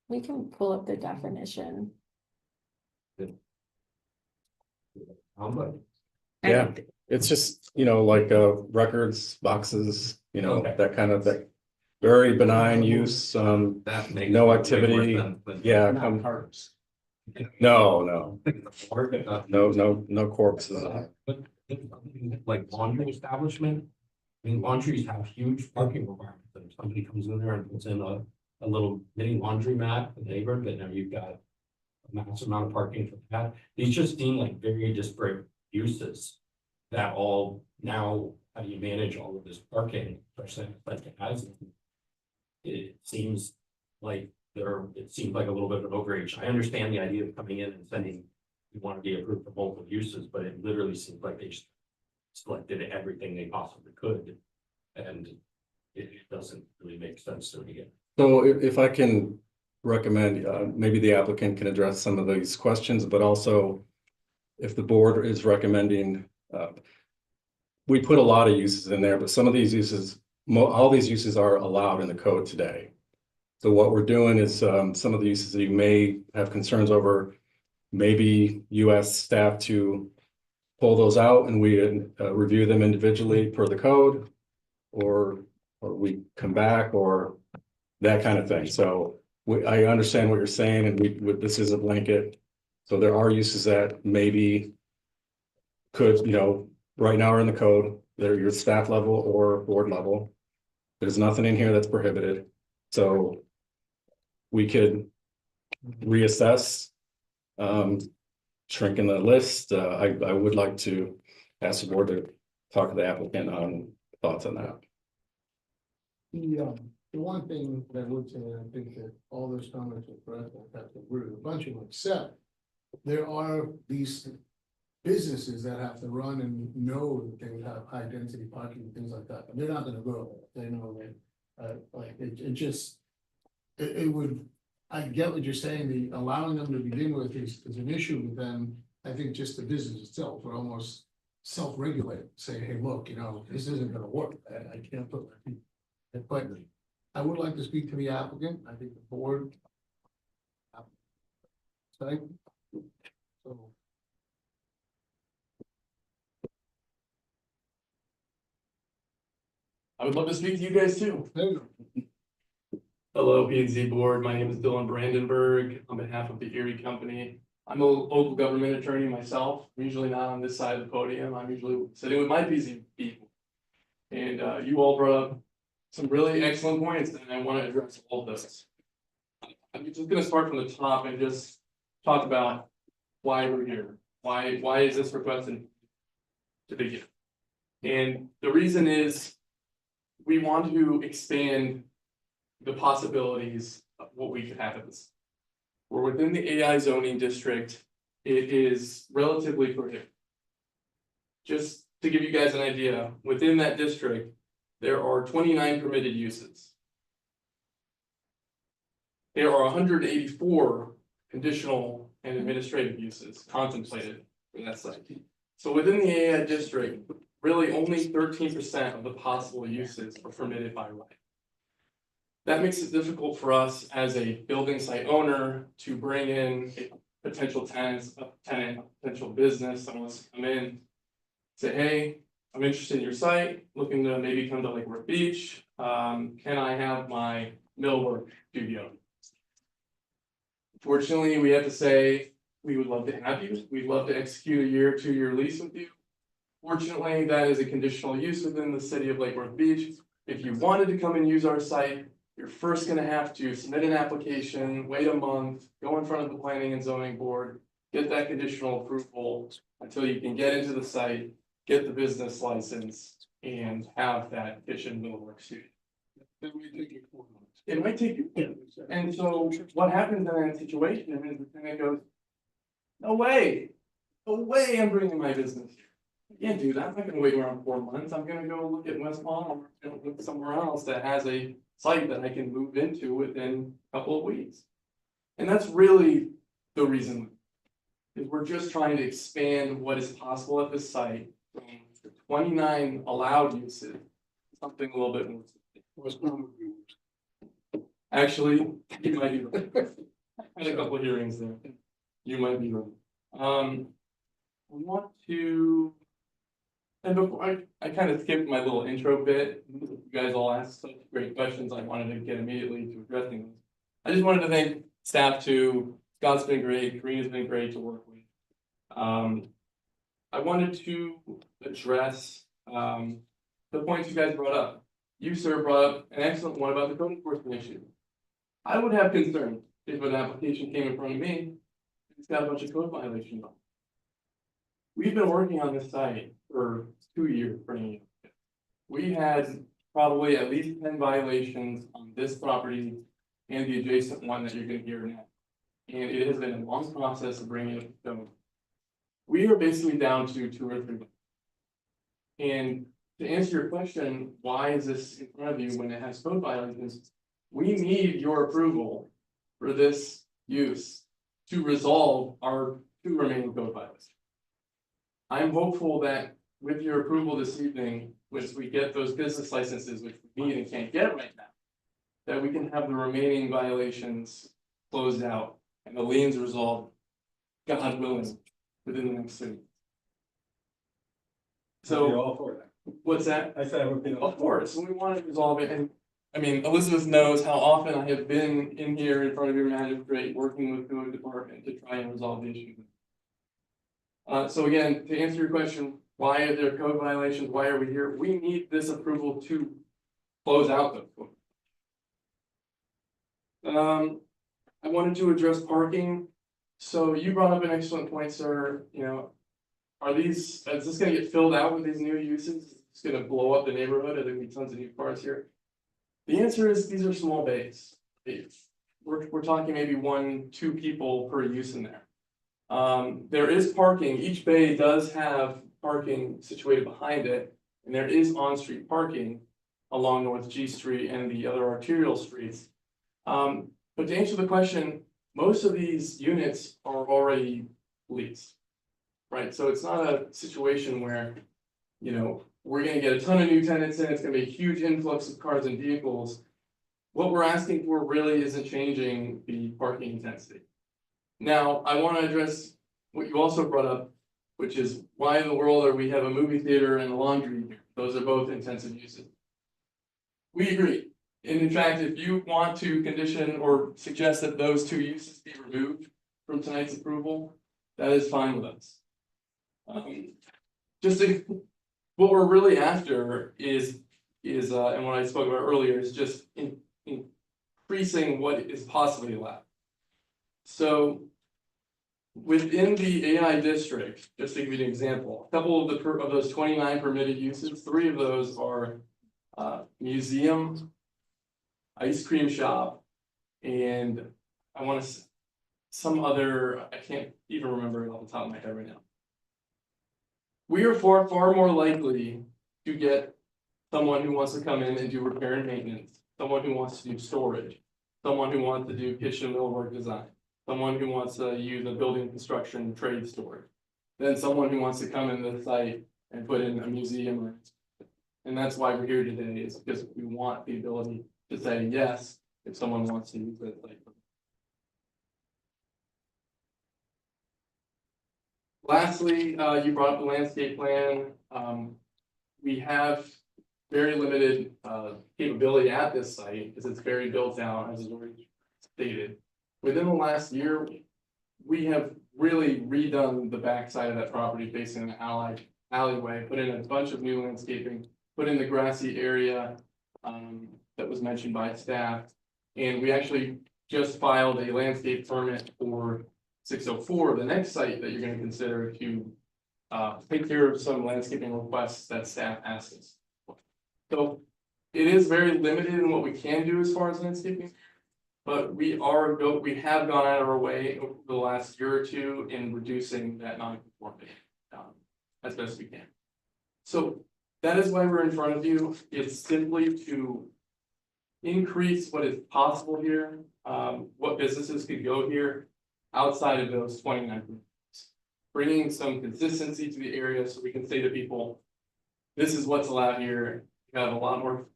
We can pull up the definition. How much? Yeah, it's just, like, records, boxes, Okay. that kind of thing. Very benign use, That makes. no way more activity. sense than- Yeah, Not cars. no, no corpses. But like laundry establishment, I mean, laundries have huge parking requirements. If somebody comes in there and puts in a little mini laundry mat, a neighbor, then now you've got a massive amount of parking for that. These just seem like very disparate uses that all now, how do you manage all of this parking, especially like it has? It seems like it seems like a little bit of an overreach. I understand the idea of coming in and saying you want to be approved for multiple uses, but it literally seems like they just selected everything they possibly could. And it doesn't really make sense to me again. So if I can recommend, maybe the applicant can address some of these questions, but also if the board is recommending, we put a lot of uses in there, but some of these uses, all these uses are allowed in the code today. So what we're doing is, some of the uses that you may have concerns over, maybe you ask staff to pull those out and we review them individually per the code, or we come back, or that kind of thing. So I understand what you're saying, and this is a blanket. So there are uses that maybe could, right now are in the code, they're your staff level or board level. There's nothing in here that's prohibited. So we could reassess, shrinking the list. I would like to ask the board to talk to the applicant on thoughts on that. The one thing that I would say, I think that all those comments are correct, in fact, that we're a bunch of them, except there are these businesses that have to run and know that they would have high density parking and things like that, and they're not gonna go, they know that, like, it would, I get what you're saying, the allowing them to begin with is an issue, but then I think just the business itself would almost self-regulate, say, hey, look, this isn't gonna work, I can't put my feet. But I would like to speak to the applicant, I think the board. Sorry. So. I would love to speak to you guys too. There you go. Hello, P and Z board. My name is Dylan Brandenburg on behalf of the Erie Company. I'm a local government attorney myself. I'm usually not on this side of the podium. I'm usually sitting with my PZ people. And you all brought up some really excellent points, and I want to address all of those. I'm just going to start from the top and just talk about why we're here. Why is this requested to begin? And the reason is we want to expand the possibilities of what we could have. We're within the AI zoning district. It is relatively prohibitive. Just to give you guys an idea, within that district, there are 29 permitted uses. There are 184 conditional and administrative uses contemplated in that site. So within the AI district, really only 13% of the possible uses are permitted by right. That makes it difficult for us as a building site owner to bring in potential tenants, a potential business that wants to come in. Say, hey, I'm interested in your site, looking to maybe come to Lake Worth Beach. Can I have my millwork studio? Fortunately, we have to say, we would love to have you. We'd love to execute a 1 or 2 year lease with you. Fortunately, that is a conditional use within the city of Lake Worth Beach. If you wanted to come and use our site, you're first gonna have to submit an application, wait a month, go in front of the planning and zoning board, get that conditional approval until you can get into the site, get the business license, and have that kitchen millwork studio. That may take you 4 months. It might take you, and so what happens in that situation is the tenant goes, no way, I'm bringing my business here. I can't do that, I'm not gonna wait around 4 months, I'm gonna go look at West Palm, or I'm gonna look somewhere else that has a site that I can move into within a couple of weeks. And that's really the reason. is we're just trying to expand what is possible at this site from the 29 allowed uses, something a little bit more. Actually, you might be right. I had a couple hearings there. You might be right. I want to. And before I kind of skipped my little intro bit, you guys all asked such great questions, I wanted to get immediately to addressing them. I just wanted to thank staff too. Scott's been great, Karina's been great to work with. I wanted to address the points you guys brought up. You, sir, brought up an excellent one about the code enforcement issue. I would have concern if an application came in front of me, and it's got a bunch of code violations on it. We've been working on this site for 2 years, bringing it. We had probably at least 10 violations on this property and the adjacent one that you're gonna hear now. And it has been a long process of bringing it to code. We are basically down to 2 or 3. And to answer your question, why is this in front of you when it has code violations? We need your approval for this use to resolve our 2 remaining code violations. I'm hopeful that with your approval this evening, once we get those business licenses, which we need and can't get right now, that we can have the remaining violations closed out and the liens resolved, God willing, within the next 2 weeks. So, all for that. what's that? I said I would be. Of course, we want to resolve it, and I mean, Elizabeth knows how often I have been in here in front of your magistrate, working with the department to try and resolve the issue. So again, to answer your question, why are there code violations? Why are we here? We need this approval to close out the code. I wanted to address parking. So you brought up an excellent point, sir. You know, is this gonna get filled out with these new uses? It's gonna blow up the neighborhood. Are there gonna be tons of new cars here? The answer is these are small bays. We're talking maybe 1-2 people per use in there. There is parking. Each bay does have parking situated behind it, and there is on-street parking along North G Street and the other arterial streets. But to answer the question, most of these units are already leased, right? So it's not a situation where, you know, we're gonna get a ton of new tenants in, it's gonna be a huge influx of cars and vehicles. What we're asking for really isn't changing the parking intensity. Now, I want to address what you also brought up, which is why in the world are we have a movie theater and a laundry here? Those are both intensive uses. We agree. And in fact, if you want to condition or suggest that those 2 uses be removed from tonight's approval, that is fine with us. What we're really after is and what I spoke about earlier is just increasing what is possibly allowed. So within the AI district, just to give you an example, a couple of those 29 permitted uses, 3 of those are museum, ice cream shop, and I want to some other, I can't even remember it off the top of my head right now. We are far more likely to get someone who wants to come in and do repair and maintenance, someone who wants to do storage, someone who wants to do kitchen millwork design, someone who wants to use a building construction trade store, then someone who wants to come in the site and put in a museum. And that's why we're here today, is because we want the ability to say yes if someone wants to use that site. Lastly, you brought up the landscape plan. We have very limited capability at this site because it's very built down, as is already stated. Within the last year, we have really redone the backside of that property facing an alleyway, put in a bunch of new landscaping, put in the grassy area that was mentioned by staff. And we actually just filed a landscape permit for 604, the next site that you're going to consider, to take care of some landscaping requests that staff asked us. So it is very limited in what we can do as far as landscaping. But we have gone out of our way over the last year or 2 in reducing that non-conformity as best we can. So that is why we're in front of you. It's simply to increase what is possible here, what businesses could go here outside of those 29 groups. bringing some consistency to the area so we can say to people, this is what's allowed here. You have a lot more,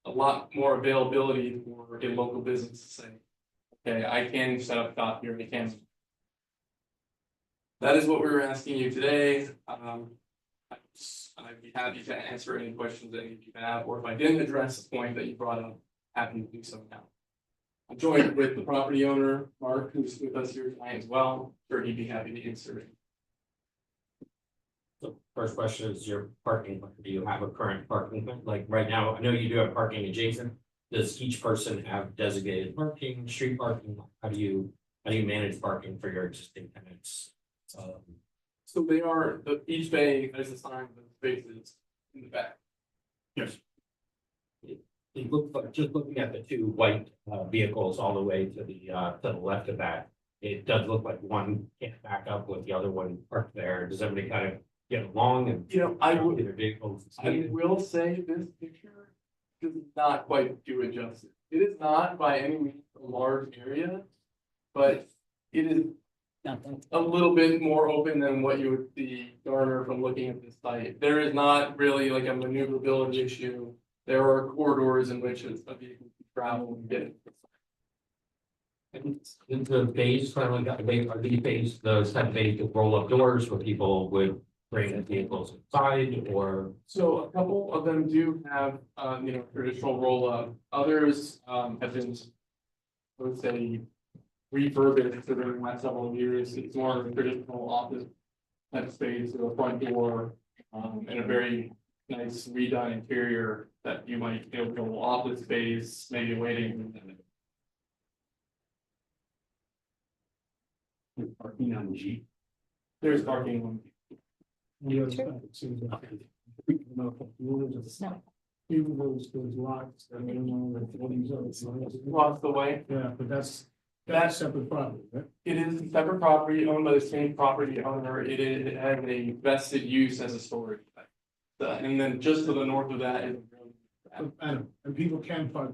a lot more availability for a local business to say, okay, I can set up shop here, I can. That is what we were asking you today. I'd be happy to answer any questions that you have, or if I didn't address the point that you brought up, happy to do so now. I'm joined with the property owner, Mark, who's with us here tonight as well. Sure, he'd be happy to answer it. The first question is your parking. Do you have a current parking, like right now? I know you do have parking adjacent. Does each person have designated parking, street parking? How do you manage parking for your existing tenants? So they are, each bay has assigned the spaces in the back. Yes. It looks like, just looking at the two white vehicles all the way to the left of that, it does look like one can't back up with the other one parked there. Does everybody kind of get along and? I their vehicles? will say this picture does not quite do it justice. It is not by any means a large area, but it is a little bit more open than what you would see garner from looking at this site. There is not really like a maneuverability issue. There are corridors in which a vehicle can travel and get. And the bays, finally got the bay, are these bays, those type of bays with roll up doors where people would bring vehicles inside, or? So a couple of them do have, traditional roll up. Others, have been, I would say, refurbished over the last several years. It's more of a traditional office type space with a front door, and a very nice redone interior that you might be able to go office space, maybe waiting. Parking on G. There's parking on. Even those lots, I mean, Across the way. Yeah, but that's separate property, right? It is a separate property owned by the same property owner. It has a vested use as a storage. And then just to the north of that is. And people can park.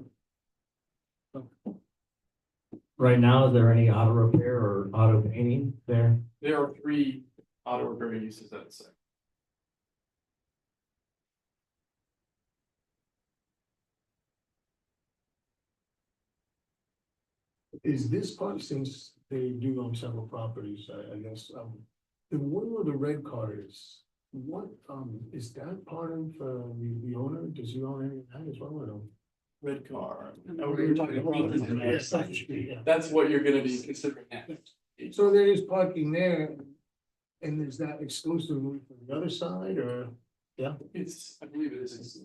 Right now, is there any auto repair or auto painting there? There are 3 auto repair uses at the site. Is this part, since they do own several properties, I guess, the one where the red car is, what, is that part of, the owner? Does he own any of that as well or no? Red car. No, we were talking about Yes, that should be, yeah. That's what you're gonna be considering next. So there is parking there, and is that exclusively for the other side, or? It's, I believe it is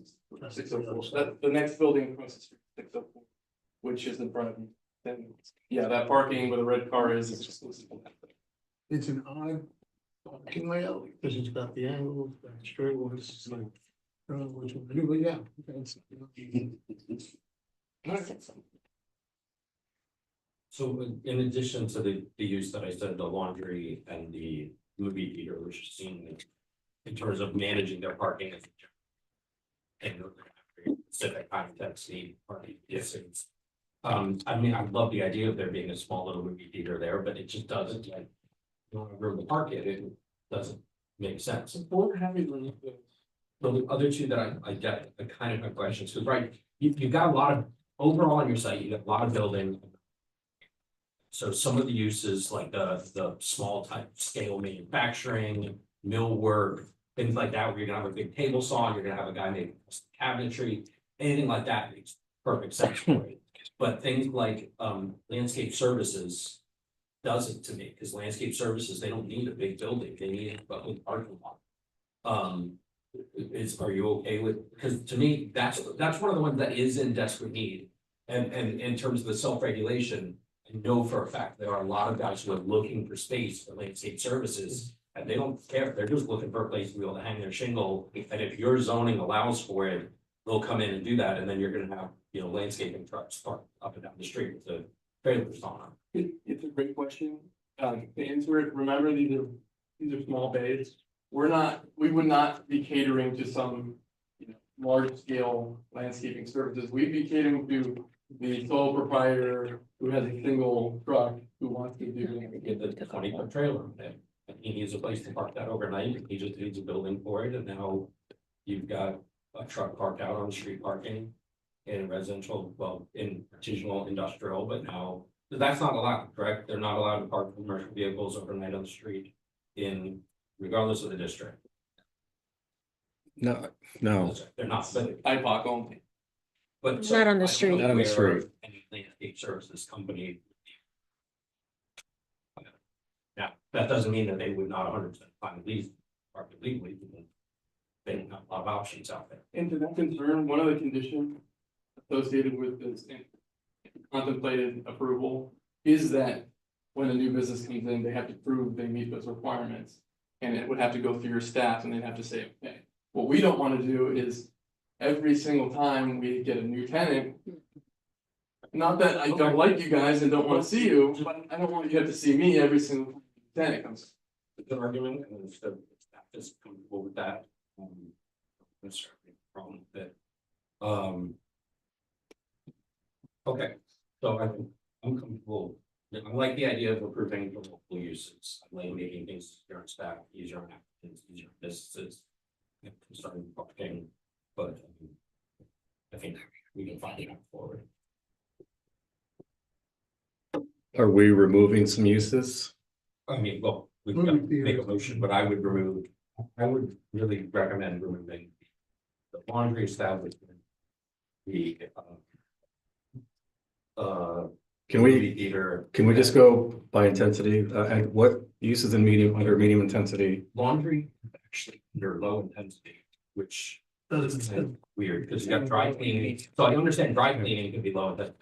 604. That, the next building across the street, 604, which is in front of you. Then, yeah, that parking with a red car is exclusive. It's an odd parking layout, because it's got the angle, the straight ones, it's like, I don't know which one to do, but yeah. It's- So in addition to the use that I said, the laundry and the movie theater, which is seen in terms of managing their parking. And specific context need parking distance. I mean, I love the idea of there being a small little movie theater there, but it just doesn't like. You don't have room to park it, it doesn't make sense. Or having room. So the other two that I get the kind of my questions, because right, you've got a lot of, overall on your site, you got a lot of building. So some of the uses like the small type scale manufacturing, millwork, things like that, where you're gonna have a big table saw, you're gonna have a guy making cabinetry, anything like that makes perfect sense for it. But things like landscape services doesn't to me, because landscape services, they don't need a big building, they need a parking lot. Are you okay with, because to me, that's one of the ones that is in desperate need. And in terms of the self-regulation, I know for a fact there are a lot of guys who are looking for space for landscape services. And they don't care, they're just looking for a place to be able to hang their shingle, and if your zoning allows for it, they'll come in and do that, and then you're gonna have, landscaping trucks parked up and down the street with the trailers on them. It's a great question. To answer it, remember, these are small bays. We would not be catering to some, large scale landscaping services. We'd be catering to the sole proprietor who has a single truck who wants to do. Get the 20-foot trailer, and he needs a place to park that overnight, he just needs a building for it, and now you've got a truck parked out on street parking in residential, well, in artisanal industrial, but now, that's not allowed, correct? They're not allowed to park commercial vehicles overnight on the street in, regardless of the district. No, no, They're not, but, IPOC only. but. Not on the I don't know street. Not on the where street. Any landscape services company. Now, that doesn't mean that they would not 100% find these park legally, because they don't have a lot of options out there. And to that concern, one of the conditions associated with this contemplated approval is that when a new business comes in, they have to prove they meet those requirements. And it would have to go through your staff and they'd have to say, okay, what we don't want to do is every single time we get a new tenant. Not that I don't like you guys and don't want to see you, but I don't want you to have to see me every single tenant comes. It's an argument, and if the staff is comfortable with that, that's certainly a problem with it. Okay, so I'm comfortable. I like the idea of approving the local uses. I like making things easier on staff, easier on applicants, easier on businesses. I'm concerned with parking, but I think we can find it out forward. are we removing some uses? I mean, well, we can make a motion, but I would really recommend removing the laundry establishment. The Can we, movie theater. can we just go by intensity, and what uses in medium, under medium intensity? Laundry actually under low intensity, which is weird, because you got dry cleaning, so I understand dry cleaning can be low intensity.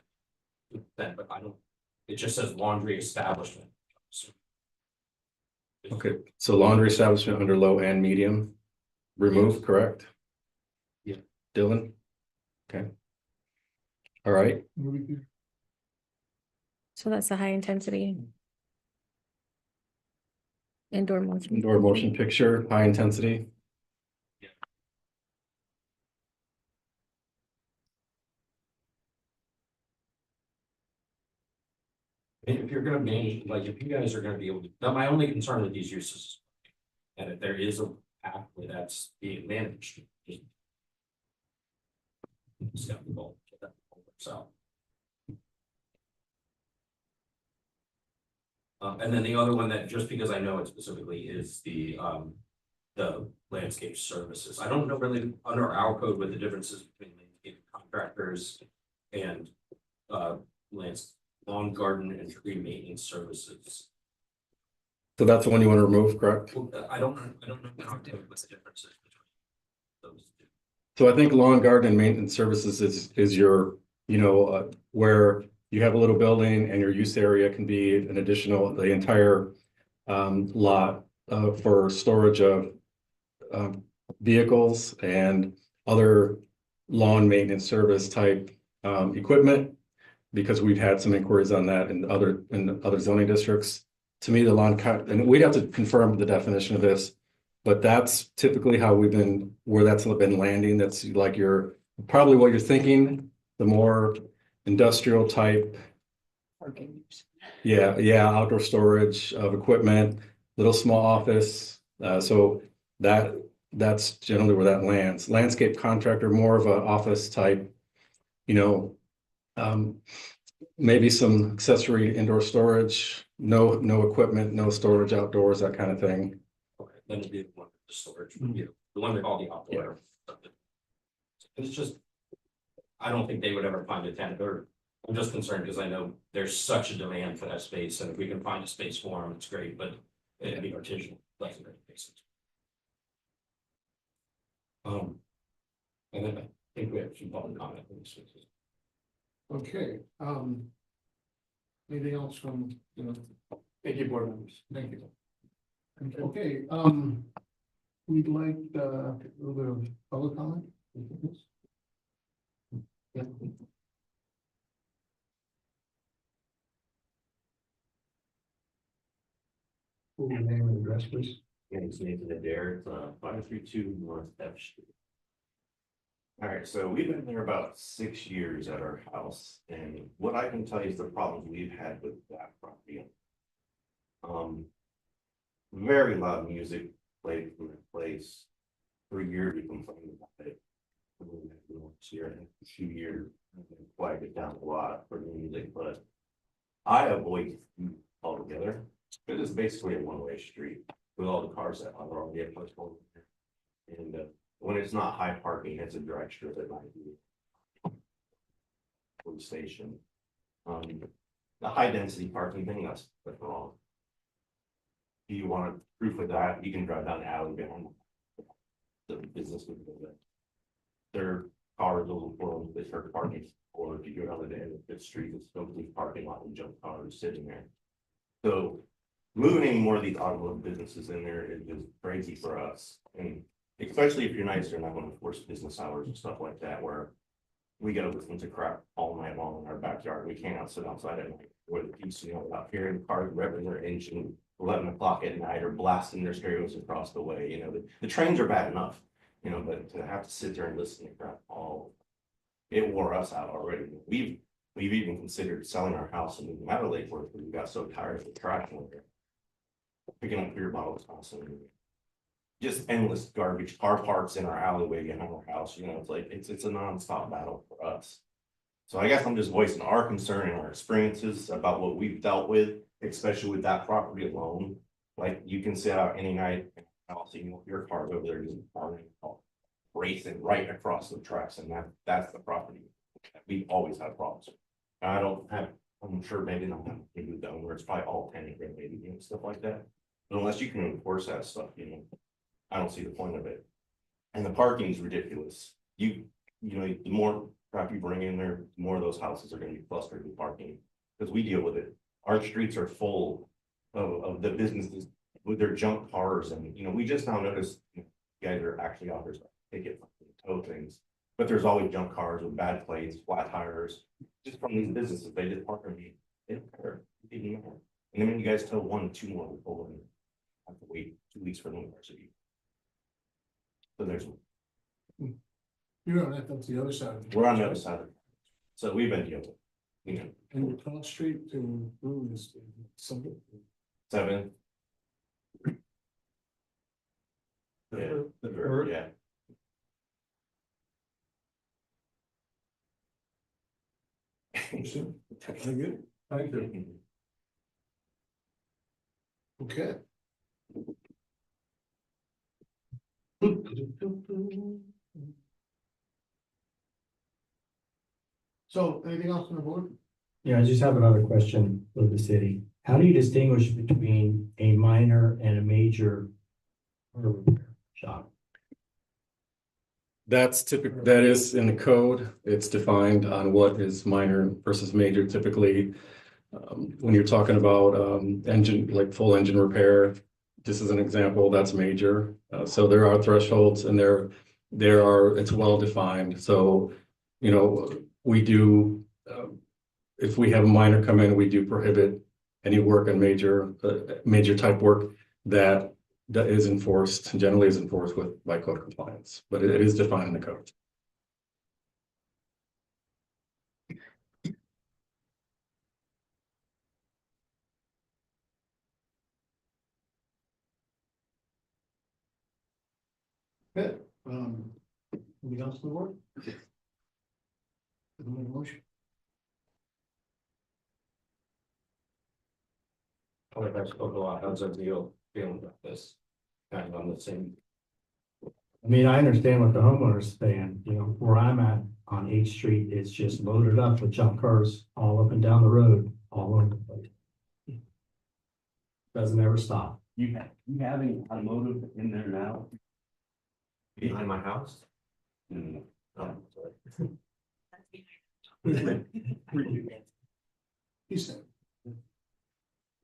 But I don't, it just says laundry establishment. So Okay, so laundry establishment under low and medium, remove, correct? Yeah. Dylan? Okay. All right, So that's the high intensity. Indoor motion. indoor motion picture, high intensity. And if you're gonna manage, like, if you guys are gonna be able to, now my only concern with these uses. is, and if there is a pathway that's being managed. Just got the goal, so that works out. And then the other one that, just because I know it specifically, is the landscape services. I don't know really under our code what the differences between landscape contractors and lawn, garden, and tree maintenance services. So that's the one you want to remove, correct? Well, I don't know what the differences between those two. So I think lawn, garden, and maintenance services is your, where you have a little building and your use area can be an additional, the entire lot for storage of vehicles and other lawn maintenance service type equipment, because we've had some inquiries on that in other zoning districts. To me, the lawn cut, and we'd have to confirm the definition of this, but that's typically how where that's been landing. That's like probably what you're thinking, the more industrial type. Parking use. Yeah, outdoor storage of equipment, little small office. So that's generally where that lands. Landscape contractor, more of an office type, maybe some accessory indoor storage, no equipment, no storage outdoors, that kind of thing. Okay, then it'd be the one with the storage, the one with all the outdoor. stuff. It's just, I don't think they would ever find a tenant, or I'm just concerned because I know there's such a demand for that space, and if we can find a space for them, it's great, but it'd be artisanal, like in cases. And then I think we have some public comment. Okay, anything else from, Thank you, board members. thank you. Okay, we'd like a little bit of public comment. Yeah. Full name and address, please. It's Nathan Adair, 532 North F Street. All right, so we've been there about 6 years at our house, and what I can tell you is the problems we've had with that property. very loud music played from that place. For a year, we complained about it. Here in a few years, quiet it down a lot for the music, but I avoid it altogether. It is basically a one-way street with all the cars that are already at place. And when it's not high parking, it's a direct strip that might be for the station. The high density parking thing, that's wrong. Do you want proof of that? You can drive down the alley behind the business with their cars overflowing with this parking, or if you go down the end of the street, it's complete parking lot and junk cars sitting there. So moving any more of these automotive businesses in there is just crazy for us, and especially if you're nice, they're not going to force business hours and stuff like that, where we gotta listen to crap all night long in our backyard. We can't sit outside at night with the peace, out here in cars revving their engine 11 o'clock at night or blasting their stereos across the way. The trains are bad enough, but to have to sit there and listen to crap it wore us out already. We've even considered selling our house and moving out of Lake Worth because we got so tired of the trash in there. Picking up beer bottles constantly. Just endless garbage, car parks in our alleyway behind our house, it's like, it's a nonstop battle for us. So I guess I'm just voicing our concern and our experiences about what we've dealt with, especially with that property alone. Like, you can sit out any night and I'll see your cars over there just racing right across the tracks, and that's the property that we've always had problems with. I'm sure maybe not have to do the owner, it's probably all tenant related and stuff like that. But unless you can enforce that stuff, I don't see the point of it. And the parking is ridiculous. The more crap you bring in there, the more of those houses are gonna be clustered with parking. Because we deal with it. Our streets are full of the businesses with their junk cars, and we just now noticed guys are actually offers ticket tow things. But there's always junk cars with bad plates, flat tires, just from these businesses. They just park in they don't care. And then when you guys tow 1 or 2 more people and have to wait 2 weeks for the university. So there's, You're on that, that's the other side. we're on the other side of it. So we've been dealing, And the Cross Street to Boone is something. 7. Yeah. Very good. Thank you. Okay. So, anything else on the board? Yeah, I just have another question for the city. How do you distinguish between a minor and a major shop? That is in the code. It's defined on what is minor versus major typically. When you're talking about engine, like full engine repair, this is an example, that's major. So there are thresholds, and it's well defined. So, we do, if we have a minor come in, we do prohibit any work on major type work that is enforced, generally is enforced by code compliance, but it is defined in the code. Okay, anything else on the board? Motion. How's our deal feeling about this? Kind of on the same. I mean, I understand what the homeowner's saying, where I'm at on H Street, it's just loaded up with junk cars all up and down the road, all over the place. Doesn't ever stop. You have any automotive in there now? Behind my house? Mm. Oh, sorry. He said.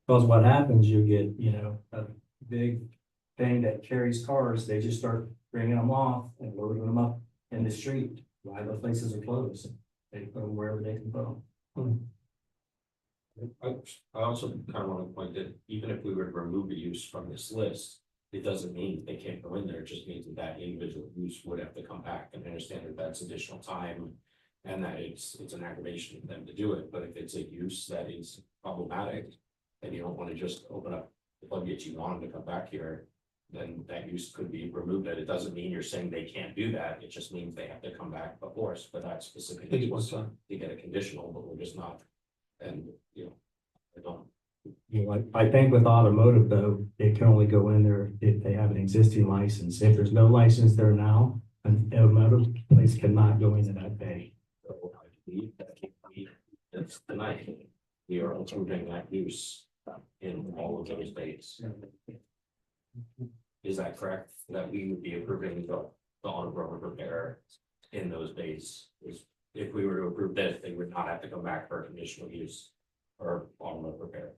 Because what happens, you get, a big thing that carries cars, they just start bringing them off and loading them up in the street while the places are closed. They put them wherever they can put them. I also kind of want to point that even if we were to remove a use from this list, it doesn't mean they can't go in there. It just means that individual use would have to come back, and understand that that's additional time and that it's an aggravation for them to do it. But if it's a use that is problematic, then you don't want to just open up the floodgates, you want them to come back here, then that use could be removed, and it doesn't mean you're saying they can't do that, it just means they have to come back before us for that specific use. To get a conditional, but we're just not, and, you know, I don't. You know, I think with automotive though, they can only go in there if they have an existing license. If there's no license there now, an automotive place cannot go into that bay. So I believe that it's tonight, we are approving that use in all of those days. Is that correct? That we would be approving the on-road repair in those days? Is if we were to approve this, they would not have to come back for conditional use or on-road repair.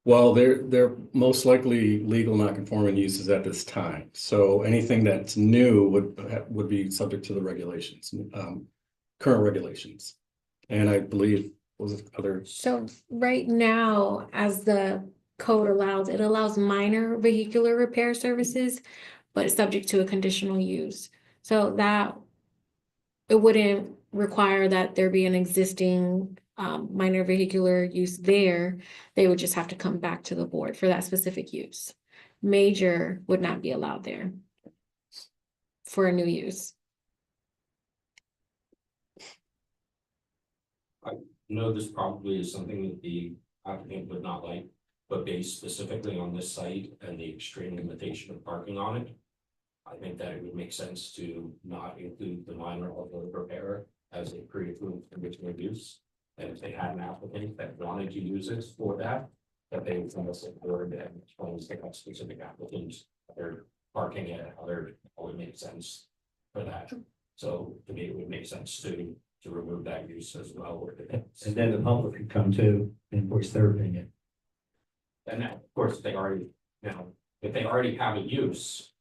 Well, they're most likely legal non-conforming uses at this time. So anything that's new would be subject to the regulations, current regulations. And I believe was other. So right now, as the code allows, it allows minor vehicular repair services, but it's subject to a conditional use. So that it wouldn't require that there be an existing minor vehicular use there. They would just have to come back to the board for that specific use. Major would not be allowed there for a new use. I know this probably is something that the applicant would not like, but based specifically on this site and the extreme limitation of parking on it, I think that it would make sense to not include the minor off-road repair as a pre-approved conditional use. And if they had an applicant that wanted to use it for that they would come us forward and explain to that specific applicants, their parking at other, would make sense for that. So to me, it would make sense to remove that use as well. And then the public could come to and voice their opinion. And then, of course, they already, if they already have a use.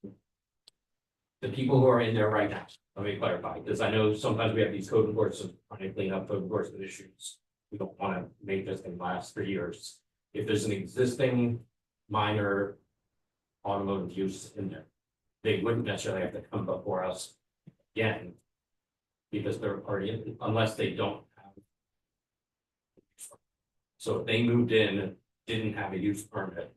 The people who are in there right now, let me clarify, because I know sometimes we have these code enforcement trying to clean up code enforcement issues. We don't want to make this thing last for years. If there's an existing minor automotive use in there, they wouldn't necessarily have to come before us again. Because they're already in, unless they don't have. So if they moved in, didn't have a use permit.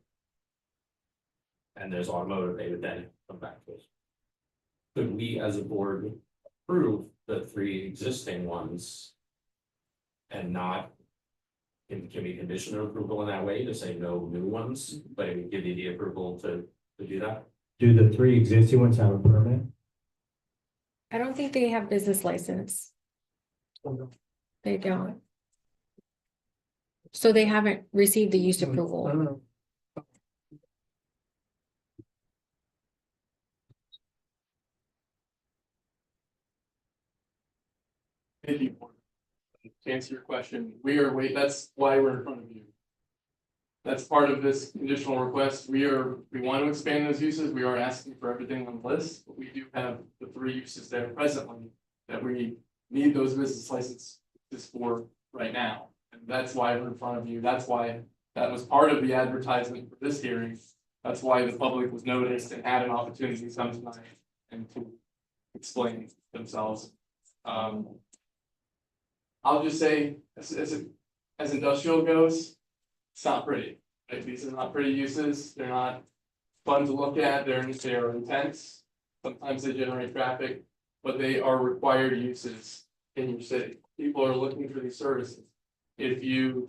And there's automotive, they would then come back to us. Could we as a board approve the 3 existing ones? And not, can we condition approval in that way to say no new ones, but it would give you the approval to do that? Do the 3 existing ones have a permit? I don't think they have business license. They don't. So they haven't received the use approval. Thank you. To answer your question, that's why we're in front of you. That's part of this conditional request. We want to expand those uses. We are asking for everything on the list, but we do have the 3 uses there presently that we need those business licenses for right now. And that's why we're in front of you. That's why that was part of the advertisement for this hearing. That's why the public was noticed and had an opportunity to come tonight and to explain themselves. I'll just say, as industrial goes, it's not pretty. Right? These are not pretty uses. They're not fun to look at. They're intense. Sometimes they generate traffic, but they are required uses in your city. People are looking for these services. If you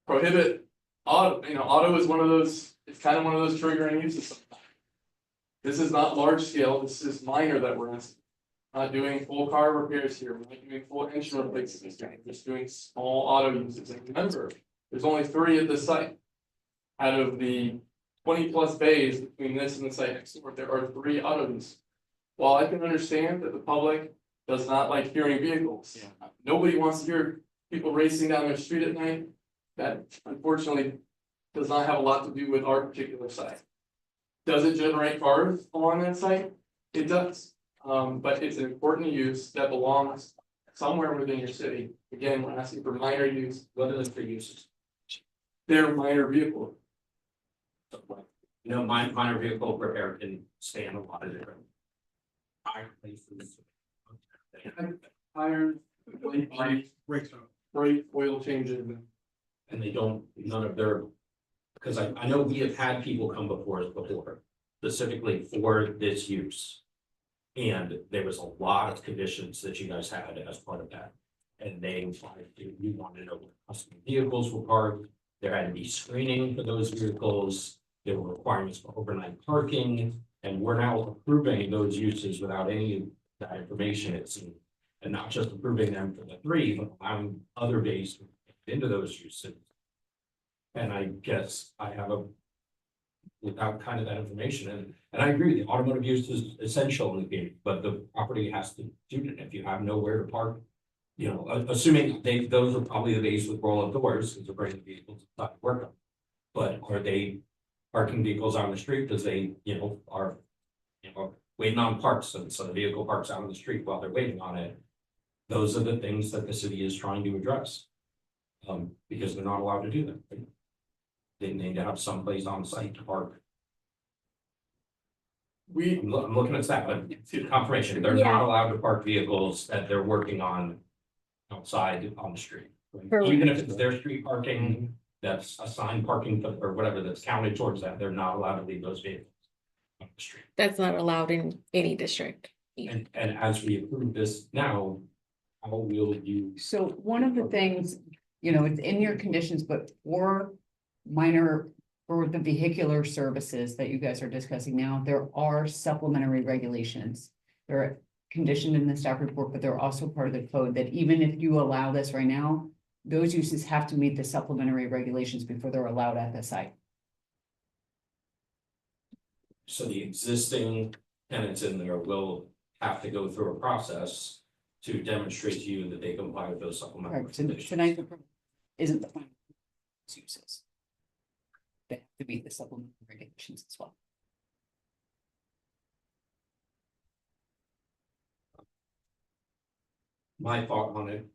prohibit auto is one of those. It's kind of one of those triggering uses. Sometimes. This is not large scale. This is minor that we're asking. Not doing full car repairs here, we're not doing full engine replacements, just doing small auto uses. And remember, there's only 3 at this site. Out of the 20+ bays between this and the site next door, there are 3 auto uses. While I can understand that the public does not like hearing vehicles, nobody wants to hear people racing down their street at night. That unfortunately does not have a lot to do with our particular site. Does it generate cars along that site? It does. But it's an important use that belongs somewhere within your city. Again, we're asking for minor use. What are the 3 uses? They're minor vehicle. Minor vehicle repair can span a lot of different. Places. Tires, brake, oil changes. And they don't, none of their because I know we have had people come before us before, specifically for this use. And there was a lot of conditions that you guys had as part of that. And they you wanted to know where custom vehicles were parked, there had to be screening for those vehicles, there were requirements for overnight parking. And we're now approving those uses without any of that information, it seems. And not just approving them for the 3, but allowing other bays to get into those uses. And I guess I have without kind of that information, and I agree, the automotive use is essential in the game, but the property has to do it. If you have nowhere to park, you know, assuming those are probably the bays with roll-up doors, because they're bringing vehicles to work on. But are they parking vehicles on the street because they, are, waiting on parks, and so the vehicle parks out on the street while they're waiting on it? Those are the things that the city is trying to address. Because they're not allowed to do that. They need to have someplace on site to park. I'm looking at that, but confirmation, they're Yeah. not allowed to park vehicles that they're working on outside on the street. Correct. Even if it's their street parking, that's assigned parking or whatever that's counted towards that, they're not allowed to leave those vehicles on the street. That's not allowed in any district. And as we approve this now, how will you? So one of the things, it's in your conditions, but for the vehicular services that you guys are discussing now, there are supplementary regulations. They're conditioned in the staff report, but they're also part of the code that even if you allow this right now, those uses have to meet the supplementary regulations before they're allowed at the site. So the existing tenants in there will have to go through a process to demonstrate to you that they comply with those supplemental Correct. conditions. Tonight isn't the final uses. They have to meet the supplementary regulations as well. My thought on it,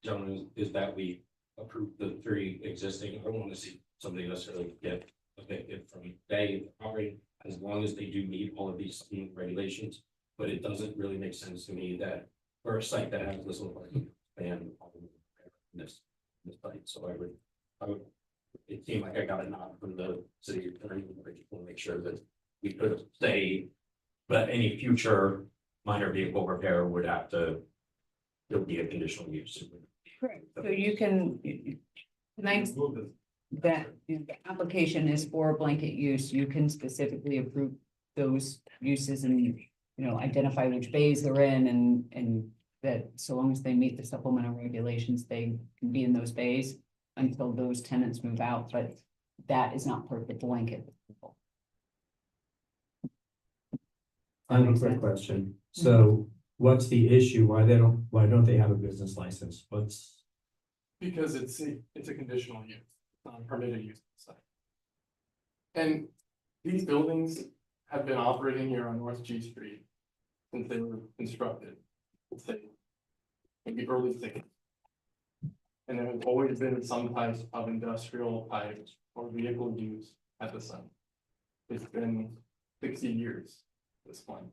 gentlemen, is that we approve the 3 existing. I don't want to see somebody necessarily get evicted from the property, as long as they do meet all of these regulations. But it doesn't really make sense to me that for a site that has this little ban on this site, so I would. It seemed like I got a nod from the city attorney, but I just want to make sure that we could say, but any future minor vehicle repair would have to. There'll be a conditional use. Correct. So you can, tonight's that the application is for blanket use, you can specifically approve those uses and, identify which bays they're in and that so long as they meet the supplemental regulations, they can be in those bays until those tenants move out, but that is not part of the blanket. I have a quick question. So what's the issue? Why don't they have a business license? Because it's a conditional use, not a permitted use. And these buildings have been operating here on North G Street since they were constructed, let's say, maybe early 60s. And there has always been some type of industrial type or vehicle use at the site. It's been 60 years at this point.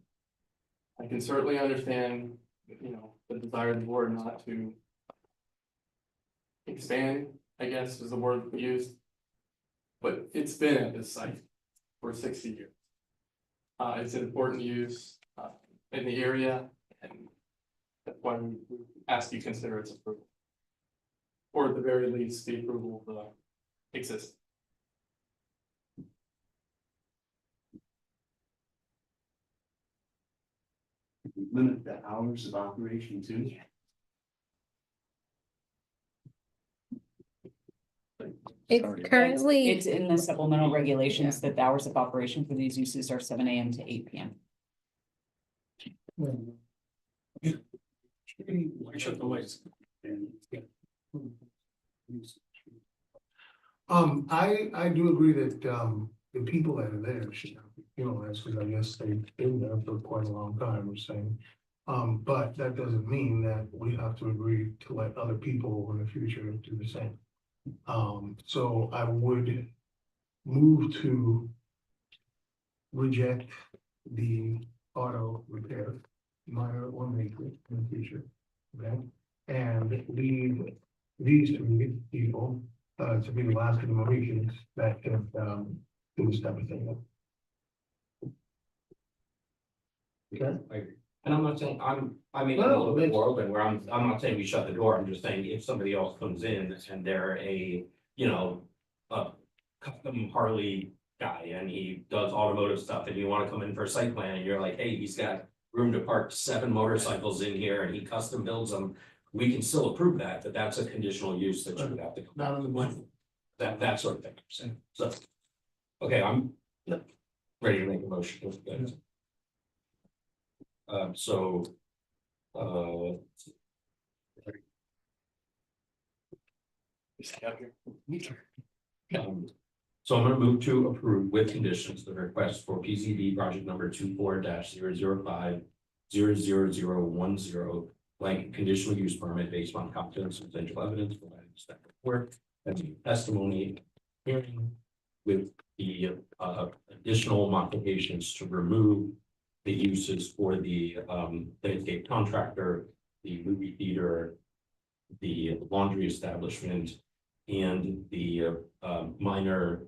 I can certainly understand, the desire of the board not to expand, I guess is the word used. But it's been at this site for 60 years. It's an important use in the area, and that's why we ask you to consider its approval. Or at the very least, the approval of the existing. Limit the hours of operation too. It's currently, It's in the supplemental regulations that the hours of operation for these uses are 7 AM to 8 PM. Shut the lights. I do agree that, the people that are there should not be penalized, because I guess they've been there for quite a long time, we're saying. But that doesn't mean that we have to agree to let other people in the future do the same. So I would move to reject the auto repair, minor or major in the future, okay? And leave these 3 people to be the last of the Mohicans that can, do this type of thing. Okay. I agree. And I'm not saying, I mean, No, I'm a no, little bit it's- more open where I'm not saying we shut the door, I'm just saying if somebody else comes in and they're a, you know, a custom Harley guy and he does automotive stuff and you wanna come in for a site plan and you're like, hey, he's got room to park 7 motorcycles in here and he custom builds them, we can still approve that, but that's a conditional use that you would have to come Not on the with. That sort of thing, so. Okay, I'm ready to make a motion. So. So I'm gonna move to approve with conditions the request for PZB project number 24-005-00010. Blanket conditional use permit based on competent and substantial evidence provided in staff report and the testimony hearing with the additional modifications to remove the uses for the landscape contractor, the movie theater, the laundry establishment, and the minor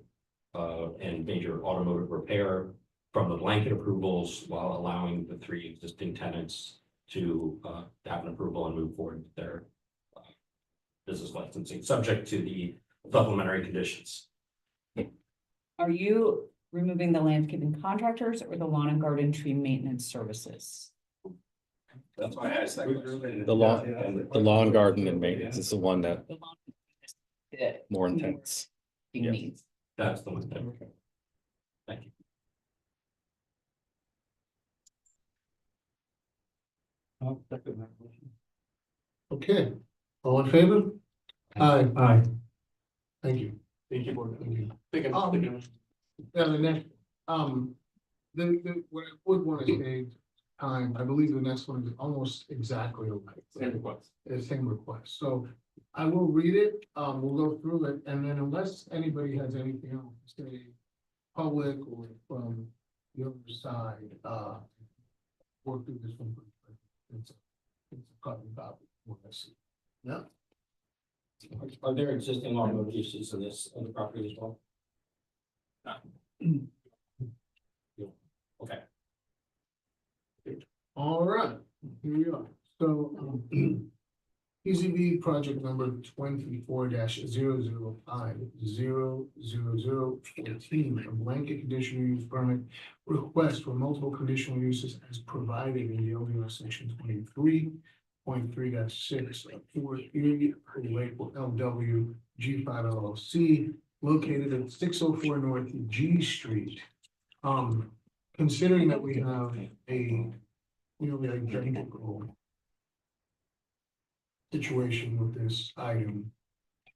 and major automotive repair from the blanket approvals while allowing the 3 existing tenants to have an approval and move forward with their business licensing, subject to the supplementary conditions. Are you removing the landscaping contractors or the lawn and garden tree maintenance services? That's why I asked that question. The lawn garden and maintenance is the one that The lawn- the- more intense. Being Yes. needs. That's the one. Thank you. I'll second that motion. Okay, all in favor? Aye, Aye. thank you. Thank you, board. Thank you. Thinking, Yeah, the next, what I would want to say, I believe the next one is almost exactly like. Same request. The same request, so I will read it, we'll go through it, and then unless anybody has anything else to say, public or from the other side, work through this one. It's a carbon copy, what I see. Yeah. Are there existing automotive uses in this other property as well? Okay. All right, here we are. So, PZB project number 24-005-00014, a blanket conditional use permit request for multiple conditional uses as provided in the ODR section 23.3-6 for label LW G5 LLC located at 604 North G Street. Considering that we have a really identical situation with this item,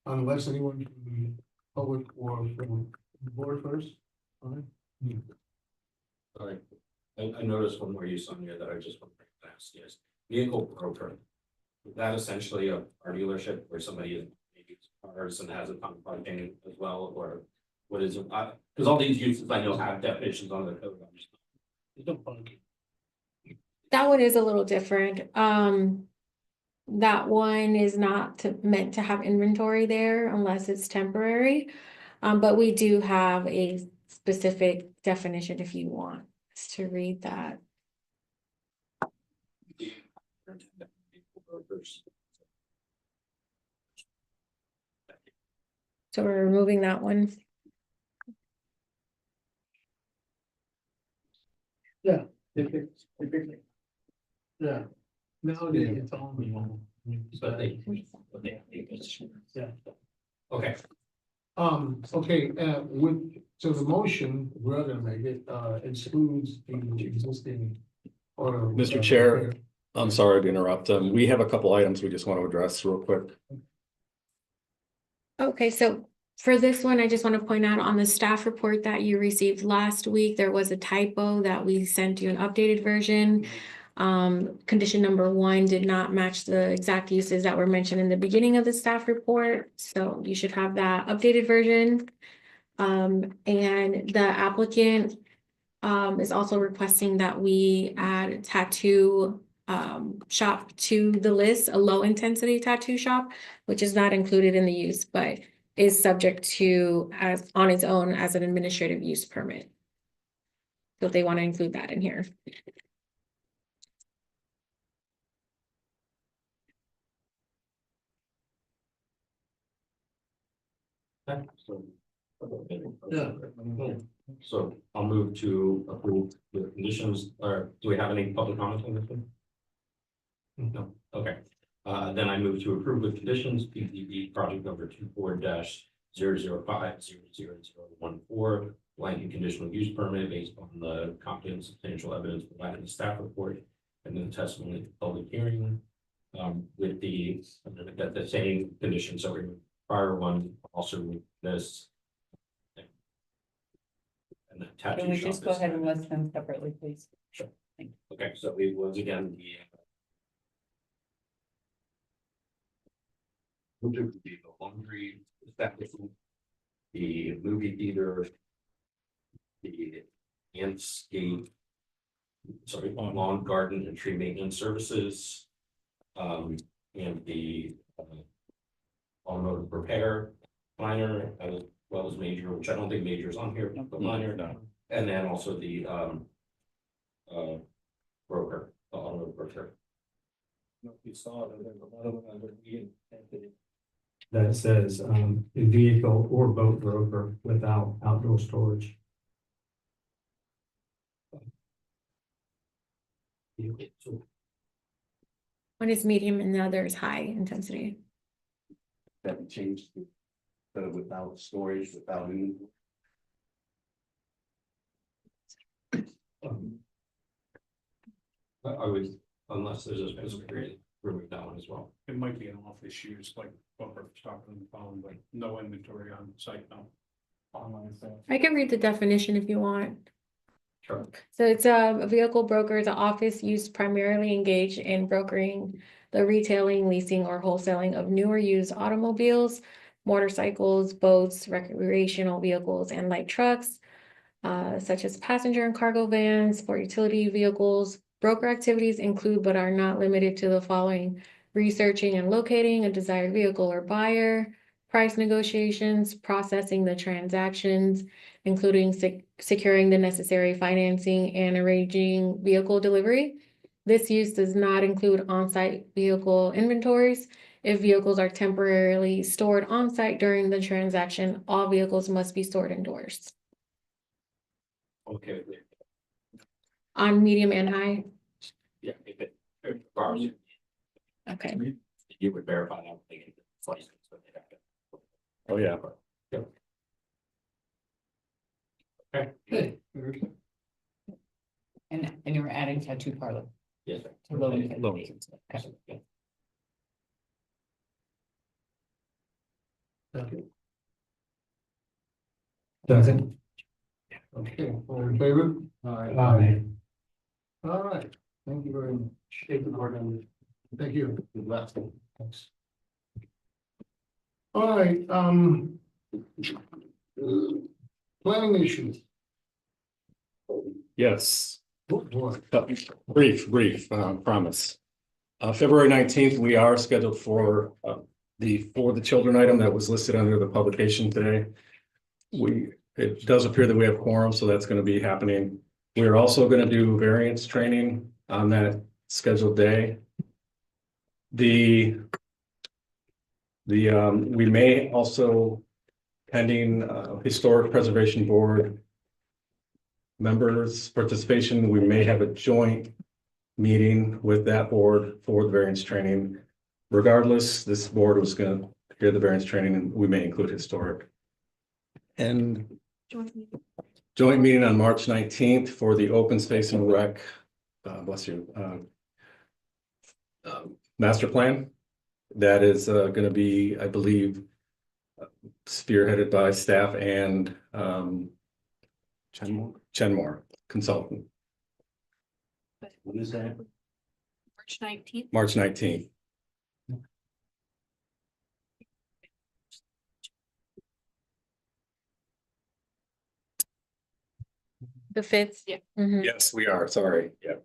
unless anyone from the public or from the board first. All right. All right. I noticed one more use on here that I just want to ask, yes, vehicle broker. Is that essentially a car dealership where somebody is maybe cars and has a ton of parking as well, or what is it? Because all these uses I know have definitions on the code. I'm just. There's no parking. That one is a little different. That one is not meant to have inventory there unless it's temporary. But we do have a specific definition if you want us to read that. So we're removing that one. Yeah. Nowadays, it's only one. But they. Yeah. Okay, Okay, so the motion, we're gonna make it, excludes the existing auto. Mr. Chair, I'm sorry to interrupt. We have a couple items we just want to address real quick. Okay, so for this one, I just want to point out on the staff report that you received last week, there was a typo that we sent you an updated version. Condition number 1 did not match the exact uses that were mentioned in the beginning of the staff report, so you should have that updated version. And the applicant is also requesting that we add a tattoo shop to the list, a low intensity tattoo shop, which is not included in the use, but is subject to as on its own as an administrative use permit. So if they want to include that in here. So I'll move to approve with conditions, or do we have any public comments on this one? No, okay. Then I move to approve with conditions, PPP project number 24-005-00014, blanket conditional use permit based on the competent and substantial evidence provided in the staff report and then testimony at the public hearing. With the, I'm gonna get the same conditions, so we prior one also this. And the tattoo Can we shop just go is- ahead and list them separately, please? Sure. Okay, so it was again the. Would be the laundry establishment, the movie theater, the landscape, sorry, lawn, garden and tree maintenance services, and the automotive repair minor as well as major, which I don't think major is on here, but minor. No. And then also the broker, the automotive broker. You saw that there's a lot of them under the. That says, vehicle or boat broker without outdoor storage. One is medium and the other is high intensity. That we changed to without storage, without any. I would, unless there's a specific reason, remove that one as well. It might be an office use, like what we're talking on the phone, but no inventory on site now. Online sales. I can read the definition if you want. Sure. So it's a vehicle broker is an office used primarily engaged in brokering the retailing, leasing, or wholesaling of new or used automobiles, motorcycles, boats, recreational vehicles, and light trucks, such as passenger and cargo vans for utility vehicles. Broker activities include but are not limited to the following: researching and locating a desired vehicle or buyer, price negotiations, processing the transactions, including securing the necessary financing and arranging vehicle delivery. This use does not include on-site vehicle inventories. If vehicles are temporarily stored on-site during the transaction, all vehicles must be stored indoors. Okay. On medium and high, Yeah, if it requires you, okay. you would verify that. They get the license, but they'd have to- Oh, yeah. Okay. And you were adding tattoo parlor Yes. Sir. to low Low. intensity. Okay. Yeah. Second. Okay, all in favor? Aye. All right, thank you very much. Take the board on. Thank you. Good luck. Thanks. All right, planning issues. Yes. Oh, boy. Brief, promise. February 19th, we are scheduled for the children item that was listed under the publication today. It does appear that we have quorum, so that's going to be happening. We're also going to do variance training on that scheduled day. We may also, pending Historic Preservation Board members' participation, we may have a joint meeting with that board for the variance training. Regardless, this board was going to hear the variance training, and we may include Historic. And joint meeting on March 19th for the open space and rec, bless you, master plan. That is going to be, I believe, spearheaded by staff and Chenmore consultant. When is that? March 19th. March 19th. The 5th? Yeah. Mhm. Yes, we are. Sorry. Yeah.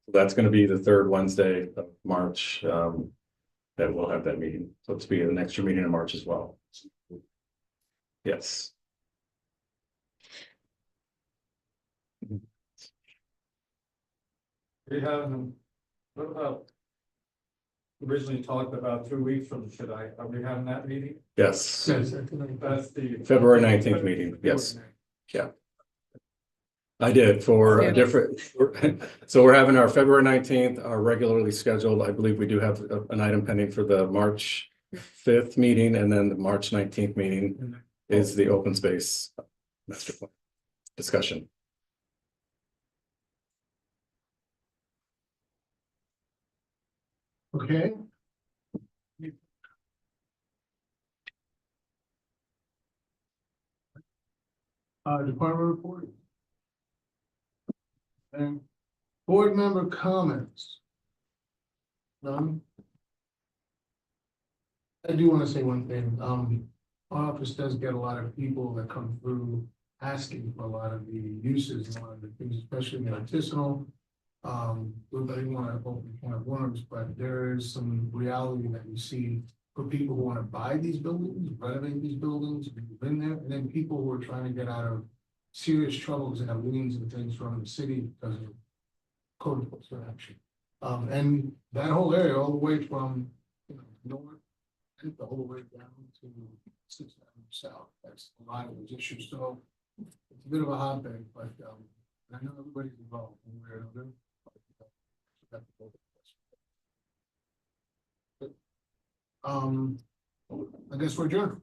So that's going to be the third Wednesday of March that we'll have that meeting. So it's be an extra meeting in March as well. Yes. We have, what about? Originally talked about 2 weeks from today, are we having that meeting? Yes, That's the. February 19th meeting, yes. I did for a different, so we're having our February 19th, our regularly scheduled, I believe we do have an item pending for the March 5th meeting, and then the March 19th meeting is the open space master plan discussion. Okay. Department report. And board member comments. None. I do want to say one thing, our office does get a lot of people that come through asking for a lot of the uses and a lot of the things, especially in the artisanal. We don't want to open can of worms, but there is some reality that we see for people who want to buy these buildings, renovate these buildings, move in there, and then people who are trying to get out of serious troubles and have liens and things from the city because of code enforcement action. And that whole area, all the way from, you know, north, and the whole way down to 6th Avenue South, that's a lot of those issues, so it's a bit of a hotbed, but, I know everybody's involved one way or another. I guess we're adjourned.